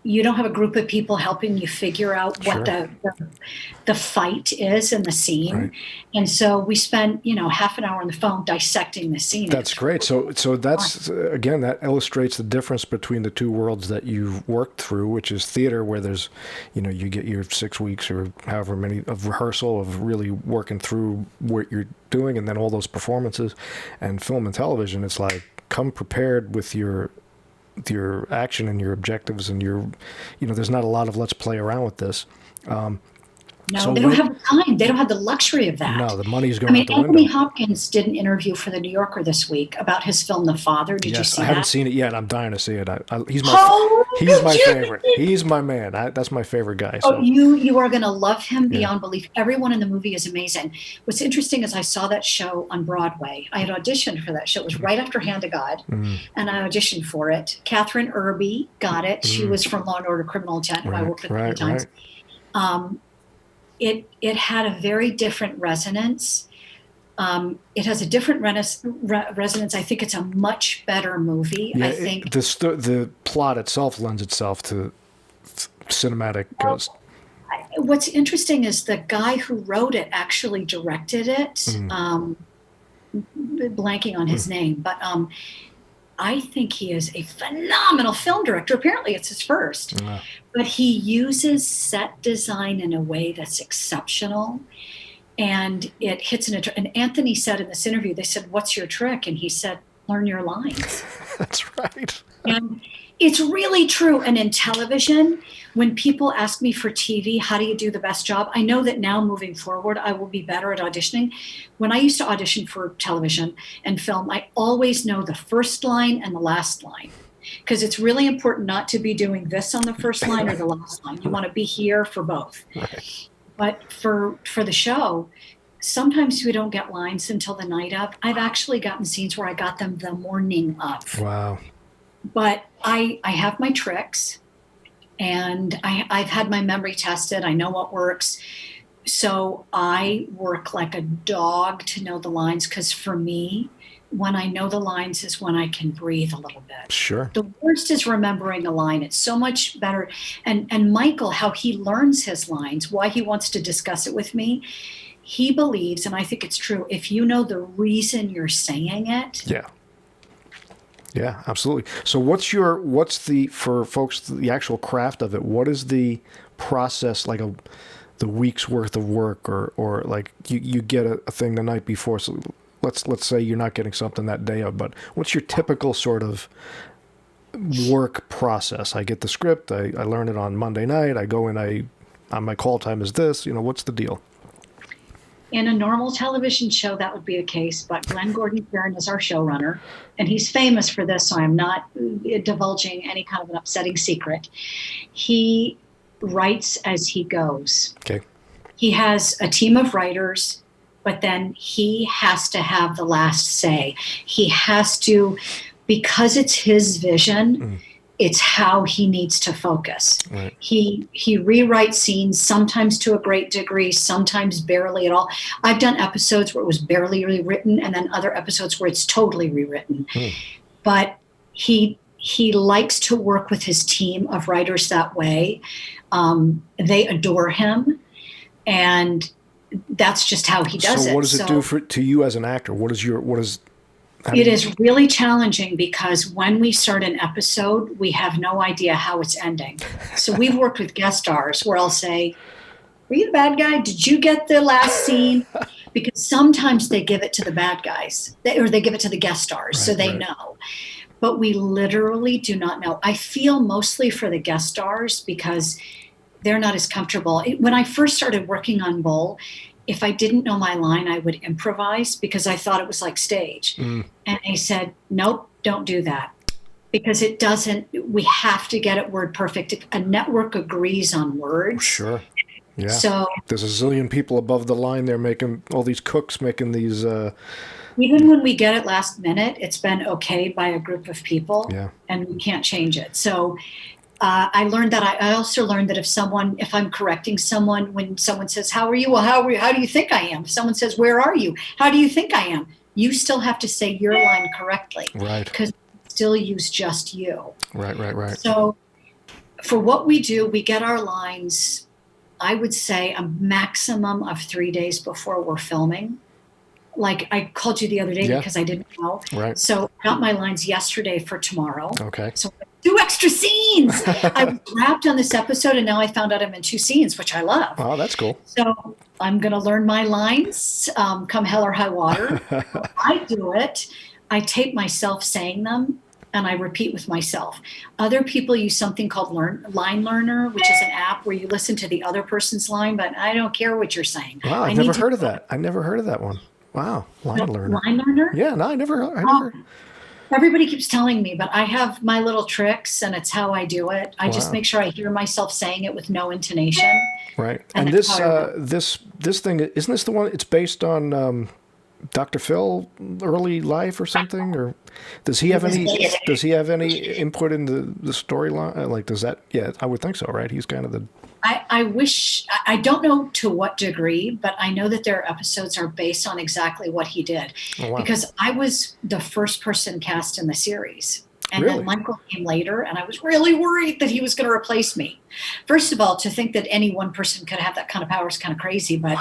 You don't have a group of people helping you figure out what the fight is in the scene. Right. And so we spent, half an hour on the phone dissecting the scene. That's great. So that's, again, that illustrates the difference between the two worlds that you've worked through, which is theater, where there's, you get your 6 weeks or however many of rehearsal, of really working through what you're doing, and then all those performances. And film and television, it's like, come prepared with your action and your objectives and there's not a lot of let's play around with this. No, they don't have the time. They don't have the luxury of that. No, the money's going out the window. Anthony Hopkins did an interview for The New Yorker this week about his film, The Father. Did you see that? I haven't seen it yet. I'm dying to see it. He's my favorite. He's my man. That's my favorite guy. So. Oh, you are going to love him beyond belief. Everyone in the movie is amazing. What's interesting is I saw that show on Broadway. I had auditioned for that show. It was right after Hand of God, and I auditioned for it. Catherine Irby got it. She was from Law & Order Criminal Intent, who I worked with many times. Right. It had a very different resonance. It has a different resonance. I think it's a much better movie. Yeah, I think the plot itself lends itself to cinematic. What's interesting is the guy who wrote it actually directed it. Blanking on his name, but I think he is a phenomenal film director. Apparently it's his first. But he uses set design in a way that's exceptional. And it hits and Anthony said in this interview, they said, "What's your trick?" And he said, "Learn your lines." That's right. And it's really true. And in television, when people ask me for TV, how do you do the best job? I know that now moving forward, I will be better at auditioning. When I used to audition for television and film, I always know the first line and the last line, because it's really important not to be doing this on the first line or the last line. You want to be here for both. Right. But for the show, sometimes we don't get lines until the night of. I've actually gotten scenes where I got them the morning of. Wow. But I have my tricks, and I've had my memory tested. I know what works. So I work like a dog to know the lines, because for me, when I know the lines is when I can breathe a little bit. Sure. The worst is remembering a line. It's so much better. And Michael, how he learns his lines, why he wants to discuss it with me, he believes, and I think it's true, if you know the reason you're saying it. Yeah, absolutely. So what's the, for folks, the actual craft of it, what is the process, like the week's worth of work, or like you get a thing the night before, so let's say you're not getting something that day of, but what's your typical sort of work process? I get the script, I learn it on Monday night, I go in, my call time is this, what's the deal? In a normal television show, that would be the case, but Glenn Gordon Caron is our showrunner, and he's famous for this, so I'm not divulging any kind of an upsetting secret. He writes as he goes. Okay. He has a team of writers, but then he has to have the last say. He has to, because it's his vision, it's how he needs to focus. Right. He rewrites scenes, sometimes to a great degree, sometimes barely at all. I've done episodes where it was barely rewritten, and then other episodes where it's totally rewritten. But he likes to work with his team of writers that way. They adore him, and that's just how he does it. So what does it do to you as an actor? It is really challenging, because when we start an episode, we have no idea how it's ending. So we've worked with guest stars where I'll say, "Were you the bad guy? Did you get the last scene?" because sometimes they give it to the bad guys, or they give it to the guest stars, so they know. But we literally do not know. I feel mostly for the guest stars because they're not as comfortable. When I first started working on Bull, if I didn't know my line, I would improvise because I thought it was like stage. And they said, nope, don't do that. Because it doesn't, we have to get it word perfect. A network agrees on words. Sure. Yeah. So there's a zillion people above the line there making, all these cooks making these... even when we get it last minute, it's been okayed by a group of people, and we can't change it. So I learned that. I also learned that if I'm correcting someone, when someone says, how are you? Well, how do you think I am? If someone says, where are you? How do you think I am? You still have to say your line correctly. Right. Because still use just you. Right. So for what we do, we get our lines, I would say, a maximum of 3 days before we're filming. Like I called you the other day because I didn't know. Right. So I got my lines yesterday for tomorrow. Okay. So 2 extra scenes. I was wrapped on this episode, and now I found out I'm in 2 scenes, which I love. Oh, that's cool. So I'm going to learn my lines, come hell or high water. I do it. I tape myself saying them, and I repeat with myself. Other people use something called Line Learner, which is an app where you listen to the other person's line, but I don't care what you're saying. Wow, I've never heard of that. I've never heard of that one. Wow, Line Learner. Line Learner? Yeah, no, I never. Everybody keeps telling me, but I have my little tricks, and it's how I do it. I just make sure I hear myself saying it with no intonation. Right. And this thing, isn't this the one, it's based on Dr. Phil early life or something? Or does he have any input in the storyline? Like, does that, I would think so, right? He's kind of the... I wish, I don't know to what degree, but I know that their episodes are based on exactly what he did. Oh, wow. Because I was the first person cast in the series. And Really? then Michael came later, and I was really worried that he was going to replace me. First of all, to think that any one person could have that kind of power is kind of crazy, but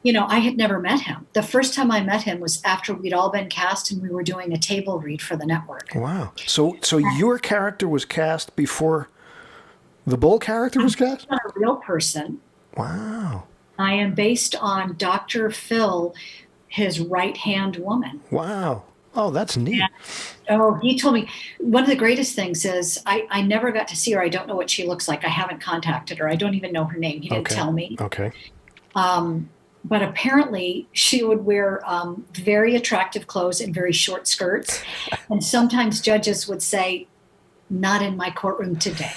I had never met him. The first time I met him was after we'd all been cast and we were doing a table read for the network. Wow. So your character was cast before the Bull character was cast? I'm not a real person. Wow. I am based on Dr. Phil, his right-hand woman. Wow. Oh, that's neat. He told me, one of the greatest things is I never got to see her. I don't know what she looks like. I haven't contacted her. I don't even know her name. He didn't tell me. Okay. But apparently she would wear very attractive clothes and very short skirts. And sometimes judges would say, not in my courtroom today.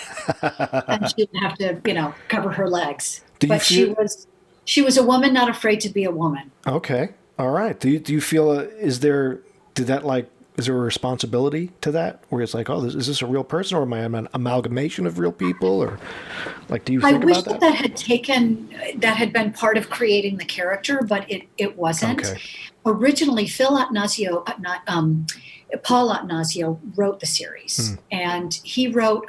And she would have to, cover her legs. But she was a woman not afraid to be a woman. Okay. All right. Do you feel, is there a responsibility to that? Where it's like, is this a real person, or am I an amalgamation of real people? Or like, do you think about that? I wish that had been part of creating the character, but it wasn't. Okay. Originally, Paul Attanasio wrote the series, and he wrote,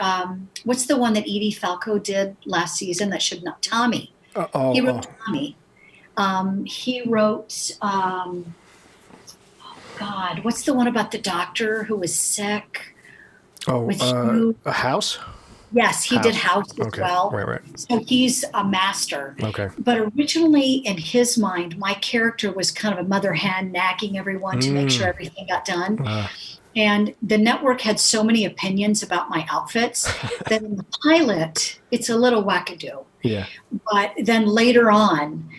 what's the one that Edie Falco did last season that should not, Tommy. He wrote Tommy. He wrote, what's the one about the doctor who was sick? A House? Yes, he did House as well. Right. So he's a master. Okay. But originally, in his mind, my character was kind of a mother hen nagging everyone to make sure everything got done. And the network had so many opinions about my outfits that in the pilot, it's a little wackadoo. Yeah. But then later on,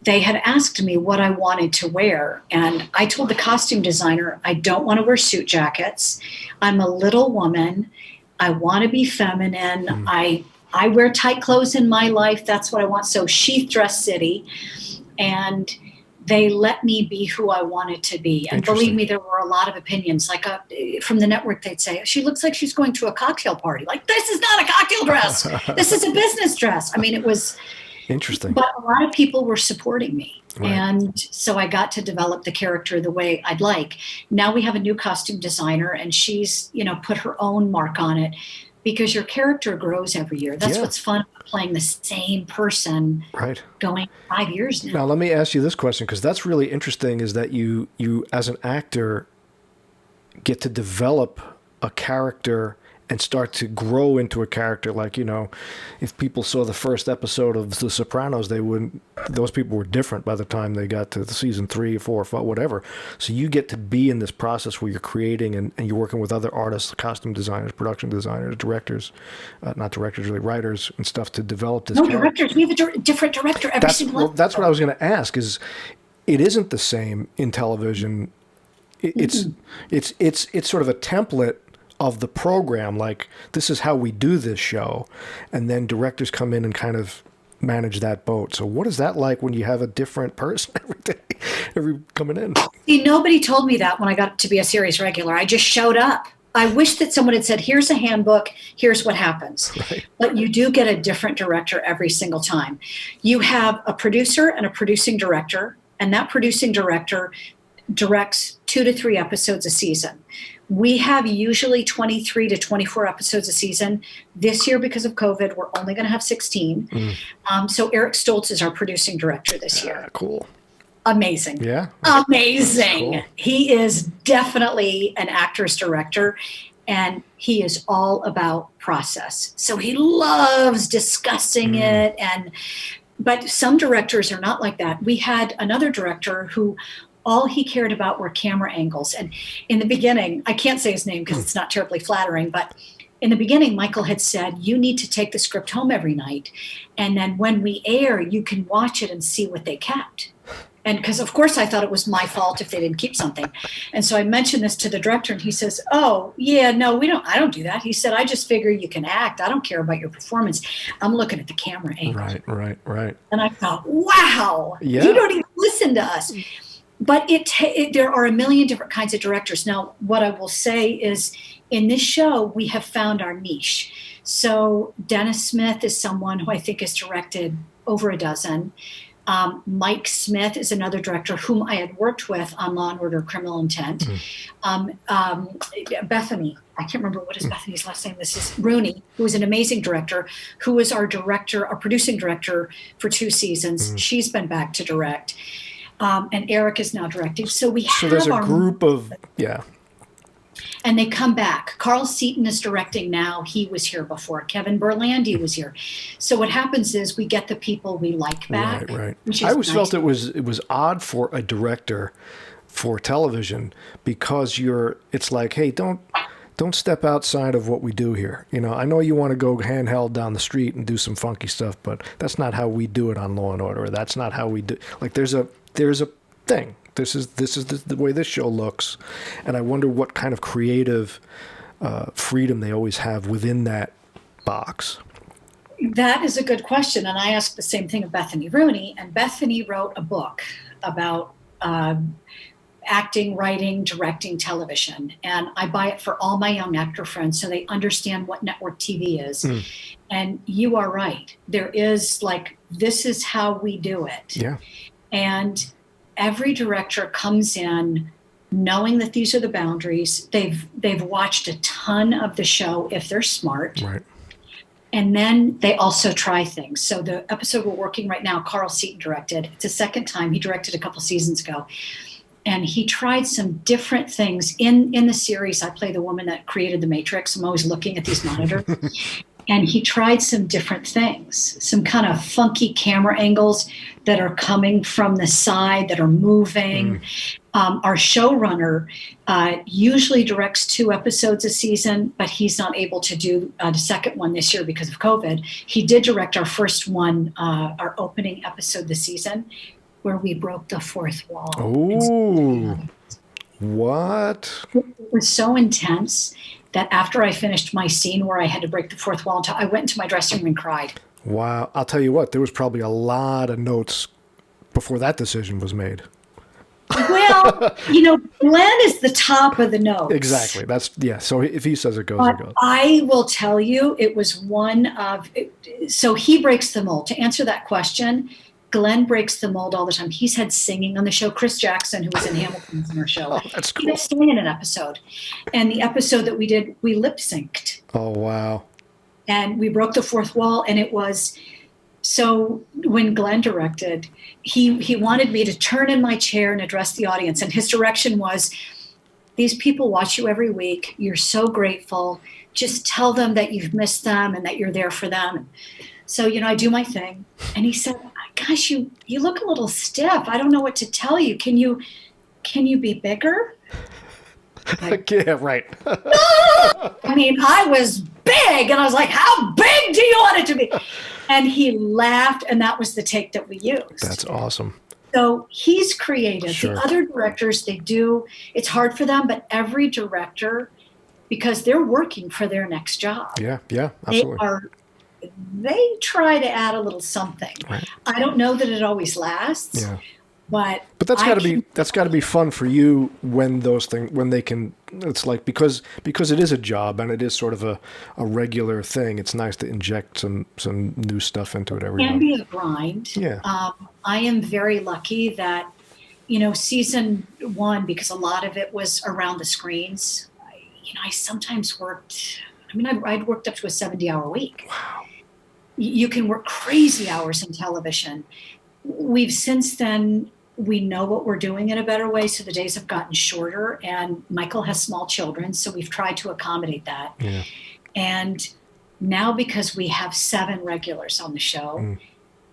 they had asked me what I wanted to wear. And I told the costume designer, I don't want to wear suit jackets. I'm a little woman. I want to be feminine. I wear tight clothes in my life. That's what I want. So Sheath Dress City. And they let me be who I wanted to be. And believe me, there were a lot of opinions. Like from the network, they'd say, she looks like she's going to a cocktail party. Like, this is not a cocktail dress. This is a business dress. I mean, it was... Interesting. But a lot of people were supporting me. Right. And so I got to develop the character the way I'd like. Now we have a new costume designer, and she's, put her own mark on it, because your character grows every year. That's what's fun about playing the same person going 5 years now. Now, let me ask you this question, because that's really interesting, is that you as an actor get to develop a character and start to grow into a character. Like, if people saw the first episode of The Sopranos, those people were different by the time they got to season 3, 4, 5, whatever. So you get to be in this process where you're creating and you're working with other artists, costume designers, production designers, directors, not directors, really writers and stuff to develop this character. Directors. We have a different director every single episode. That's what I was going to ask is, it isn't the same in television. It's sort of a template of the program, like this is how we do this show, and then directors come in and kind of manage that boat. So what is that like when you have a different person every day, coming in? See, nobody told me that when I got to be a series regular. I just showed up. I wish that someone had said, here's a handbook, here's what happens. Right. But you do get a different director every single time. You have a producer and a producing director, and that producing director directs 2 to 3 episodes a season. We have usually 23 to 24 episodes a season. This year, because of COVID, we're only going to have 16. So Eric Stoltz is our producing director this year. Cool. Amazing. Yeah. Amazing. Cool. He is definitely an actor's director, and he is all about process. So he loves discussing it. But some directors are not like that. We had another director who all he cared about were camera angles. And in the beginning, I can't say his name because it's not terribly flattering, but in the beginning, Michael had said, you need to take the script home every night. And then when we air, you can watch it and see what they kept. And because, of course, I thought it was my fault if they didn't keep something. And so I mentioned this to the director, and he says, oh, yeah, no, I don't do that. He said, I just figure you can act. I don't care about your performance. I'm looking at the camera angle. Right. And I thought, wow, yeah. You don't even listen to us. But there are a million different kinds of directors. Now, what I will say is, in this show, we have found our niche. So Dennis Smith is someone who I think has directed over a dozen. Mike Smith is another director whom I had worked with on Law and Order: Criminal Intent. Bethany, I can't remember what is Bethany's last name. This is Rooney, who is an amazing director, who was our producing director for 2 seasons. She's been back to direct. And Eric is now directing. So there's a group of, yeah. And they come back. Carl Seaton is directing now. He was here before. Kevin Berlanti was here. So what happens is we get the people we like back. Right. I always felt it was odd for a director for television, because it's like, hey, don't step outside of what we do here. I know you want to go handheld down the street and do some funky stuff, but that's not how we do it on Law and Order. That's not how we do. Like there's a thing. This is the way this show looks, and I wonder what kind of creative freedom they always have within that box. That is a good question, and I asked the same thing of Bethany Rooney, and Bethany wrote a book about acting, writing, directing television, and I buy it for all my young actor friends so they understand what network TV is. And you are right. There is this is how we do it. Yeah. And every director comes in knowing that these are the boundaries. They've watched a ton of the show if they're smart. Right. And then they also try things. So the episode we're working right now, Carl Seaton directed. It's a second time. He directed a couple seasons ago. And he tried some different things. In the series, I play the woman that created the Matrix. I'm always looking at these monitors. And he tried some different things, some kind of funky camera angles that are coming from the side, that are moving. Our showrunner usually directs 2 episodes a season, but he's not able to do the second one this year because of COVID. He did direct our first one, our opening episode this season, where we broke the 4th wall. Oh, what? It was so intense that after I finished my scene where I had to break the 4th wall, I went into my dressing room and cried. Wow. I'll tell you what, there was probably a lot of notes before that decision was made. Well, Glenn is the top of the notes. Exactly. So if he says it goes, it goes. I will tell you, it was so he breaks the mold. To answer that question, Glenn breaks the mold all the time. He's had singing on the show. Chris Jackson, who was in Hamilton's in our show. Oh, that's cool. He had singing in an episode. And the episode that we did, we lip synced. Oh, wow. And we broke the 4th wall. And it was, so when Glenn directed, he wanted me to turn in my chair and address the audience. And his direction was, these people watch you every week. You're so grateful. Just tell them that you've missed them and that you're there for them. So, I do my thing. And he said, gosh, you look a little stiff. I don't know what to tell you. Can you be bigger? Yeah, right. I mean, I was big, and I was like, how big do you want it to be? And he laughed, and that was the take that we used. That's awesome. So he's creative. Sure. The other directors, it's hard for them, but every director, because they're working for their next job. Yeah, absolutely. They try to add a little something. Right. I don't know that it always lasts. Yeah. But that's got to be fun for you when they can. It's like because it is a job and it is sort of a regular thing. It's nice to inject some new stuff into it every It can month. be a grind. Yeah. I am very lucky that season 1, because a lot of it was around the screens. I sometimes worked. I'd worked up to a 70-hour week. Wow. You can work crazy hours in television. We've since then. We know what we're doing in a better way, so the days have gotten shorter, and Michael has small children, so we've tried to accommodate that. Yeah. And now, because we have 7 regulars on the show,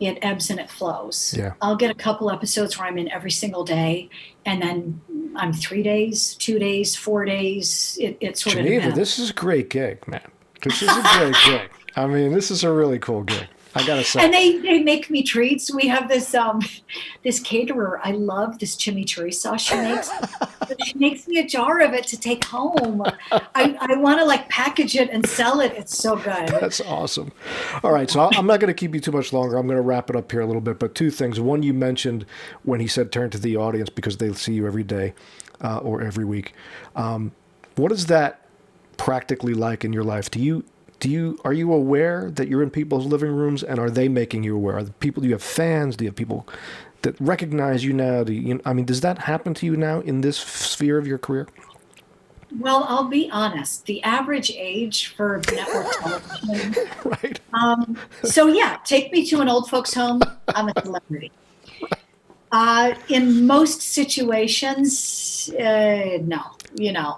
it ebbs and it flows. Yeah. I'll get a couple episodes where I'm in every single day, and then I'm 3 days, 2 days, 4 days. It sort of Geneva, depends. this is a great gig, man. This is a great gig. This is a really cool gig. I gotta say. And they make me treats. We have this this caterer. I love this chimichurri sauce she makes. She makes me a jar of it to take home. I want to package it and sell it. It's so good. That's awesome. All right, so I'm not going to keep you too much longer. I'm going to wrap it up here a little bit. But 2 things. One, you mentioned when he said turn to the audience because they see you every day or every week. What is that practically like in your life? Are you aware that you're in people's living rooms, and are they making you aware? Do you have fans? Do you have people that recognize you now? Does that happen to you now in this sphere of your career? Well, I'll be honest. The average age for network television. Right. So yeah, take me to an old folks' home. I'm a celebrity. In most situations, no.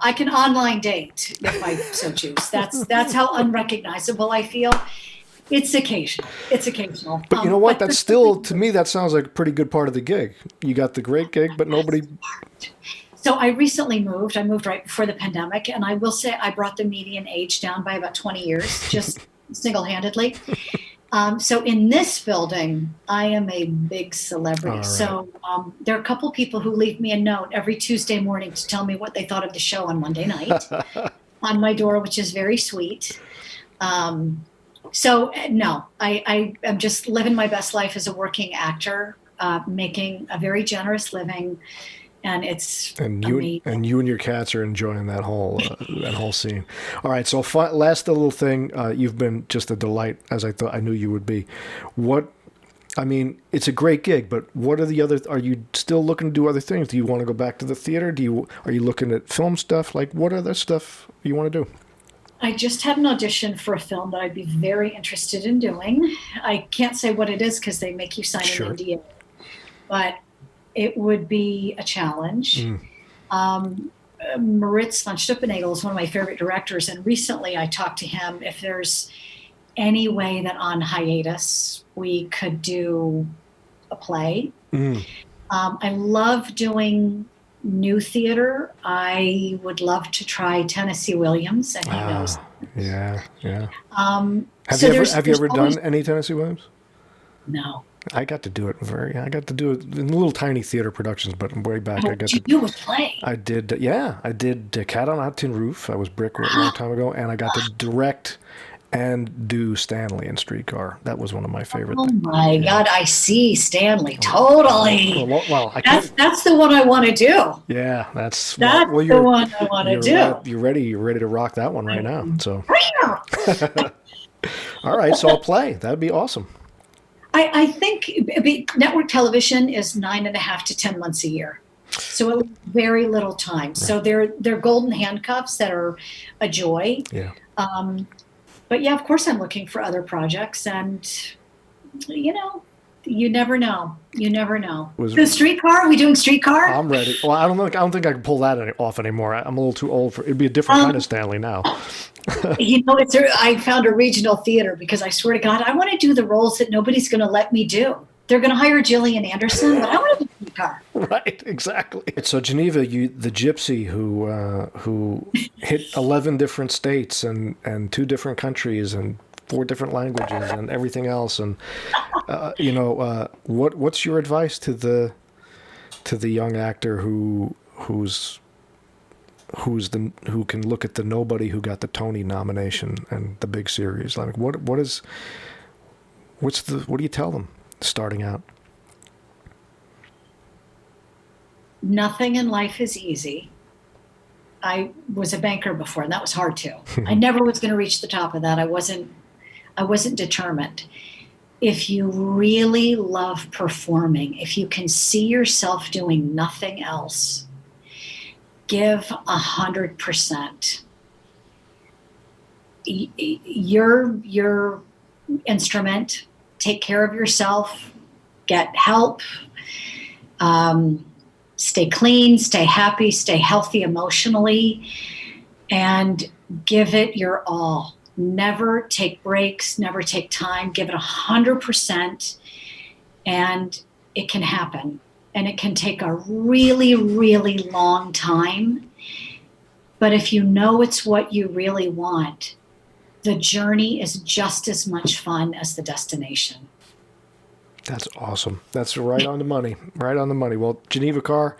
I can online date if I so choose. That's how unrecognizable I feel. It's occasional. But you know what? That's still, to me, that sounds like a pretty good part of the gig. You got the great gig, but nobody. So I recently moved. I moved right before the pandemic, and I will say I brought the median age down by about 20 years, just single-handedly. So in this building, I am a big celebrity. Right. So there are a couple people who leave me a note every Tuesday morning to tell me what they thought of the show on Monday night on my door, which is very sweet. So no, I am just living my best life as a working actor, making a very generous living. And it's amazing. And you and your cats are enjoying that whole scene. All right, so last little thing, you've been just a delight, as I knew you would be. It's a great gig, but what are the other? Are you still looking to do other things? Do you want to go back to the theater? Are you looking at film stuff? What other stuff you want to do? I just had an audition for a film that I'd be very interested in doing. I can't say what it is because they make you sign an NDA, but it would be a challenge. Marissa Morgan is one of my favorite directors, and recently I talked to him if there's any way that on hiatus we could do a play. I love doing new theater. I would love to try Tennessee Williams, and he knows. Yeah. Have So you ever done any Tennessee Williams? No. I got to do it in little tiny theater productions, but way back. Did you do a play? I did. I did Cat on a Tin Roof. I was Brick a long time ago, and I got to direct and do Stanley in Streetcar. That was one of my favorite things. Oh my God, I see Stanley. Totally. Well, I can't. That's the one I want to do. Yeah, that's the one I want to do. You're ready to rock that one right now. So. All right, so I'll play. That'd be awesome. I think network television is 9.5 to 10 months a year. So it was very little time. Right. So they're golden handcuffs that are a joy. Yeah. But yeah, of course I'm looking for other projects, and You never know. You never know. Was- The streetcar? Are we doing streetcar? I'm ready. Well, I don't think I can pull that off anymore. I'm a little too old for. It'd be a different kind of Stanley now. I found a regional theater because I swear to God, I want to do the roles that nobody's going to let me do. They're going to hire Gillian Anderson, but I want to do streetcar. Right, exactly. So Geneva, the gypsy who hit 11 different states and 2 different countries and 4 different languages and everything else, and what's your advice to the young actor who can look at the nobody who got the Tony nomination and the big series? Like, what do you tell them starting out? Nothing in life is easy. I was a banker before, and that was hard too. I never was going to reach the top of that. I wasn't determined. If you really love performing, if you can see yourself doing nothing else, give 100%. Your instrument, take care of yourself, get help, stay clean, stay happy, stay healthy emotionally, and give it your all. Never take breaks, never take time, give it 100%, and it can happen. And it can take a really, really long time. But if you know it's what you really want, the journey is just as much fun as the destination. That's awesome. That's right on the money. Right on the money. Well, Geneva Carr,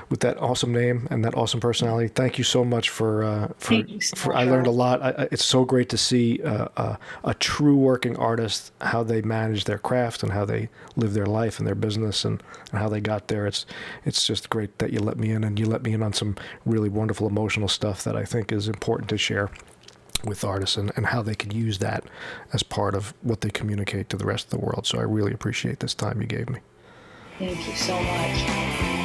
with that awesome name and that awesome personality, thank you so much for I learned a lot. It's so great to see a true working artist, how they manage their craft and how they live their life and their business and how they got there. It's just great that you let me in, and you let me in on some really wonderful emotional stuff that I think is important to share with artists and how they can use that as part of what they communicate to the rest of the world. So I really appreciate this time you gave me. Thank you so much.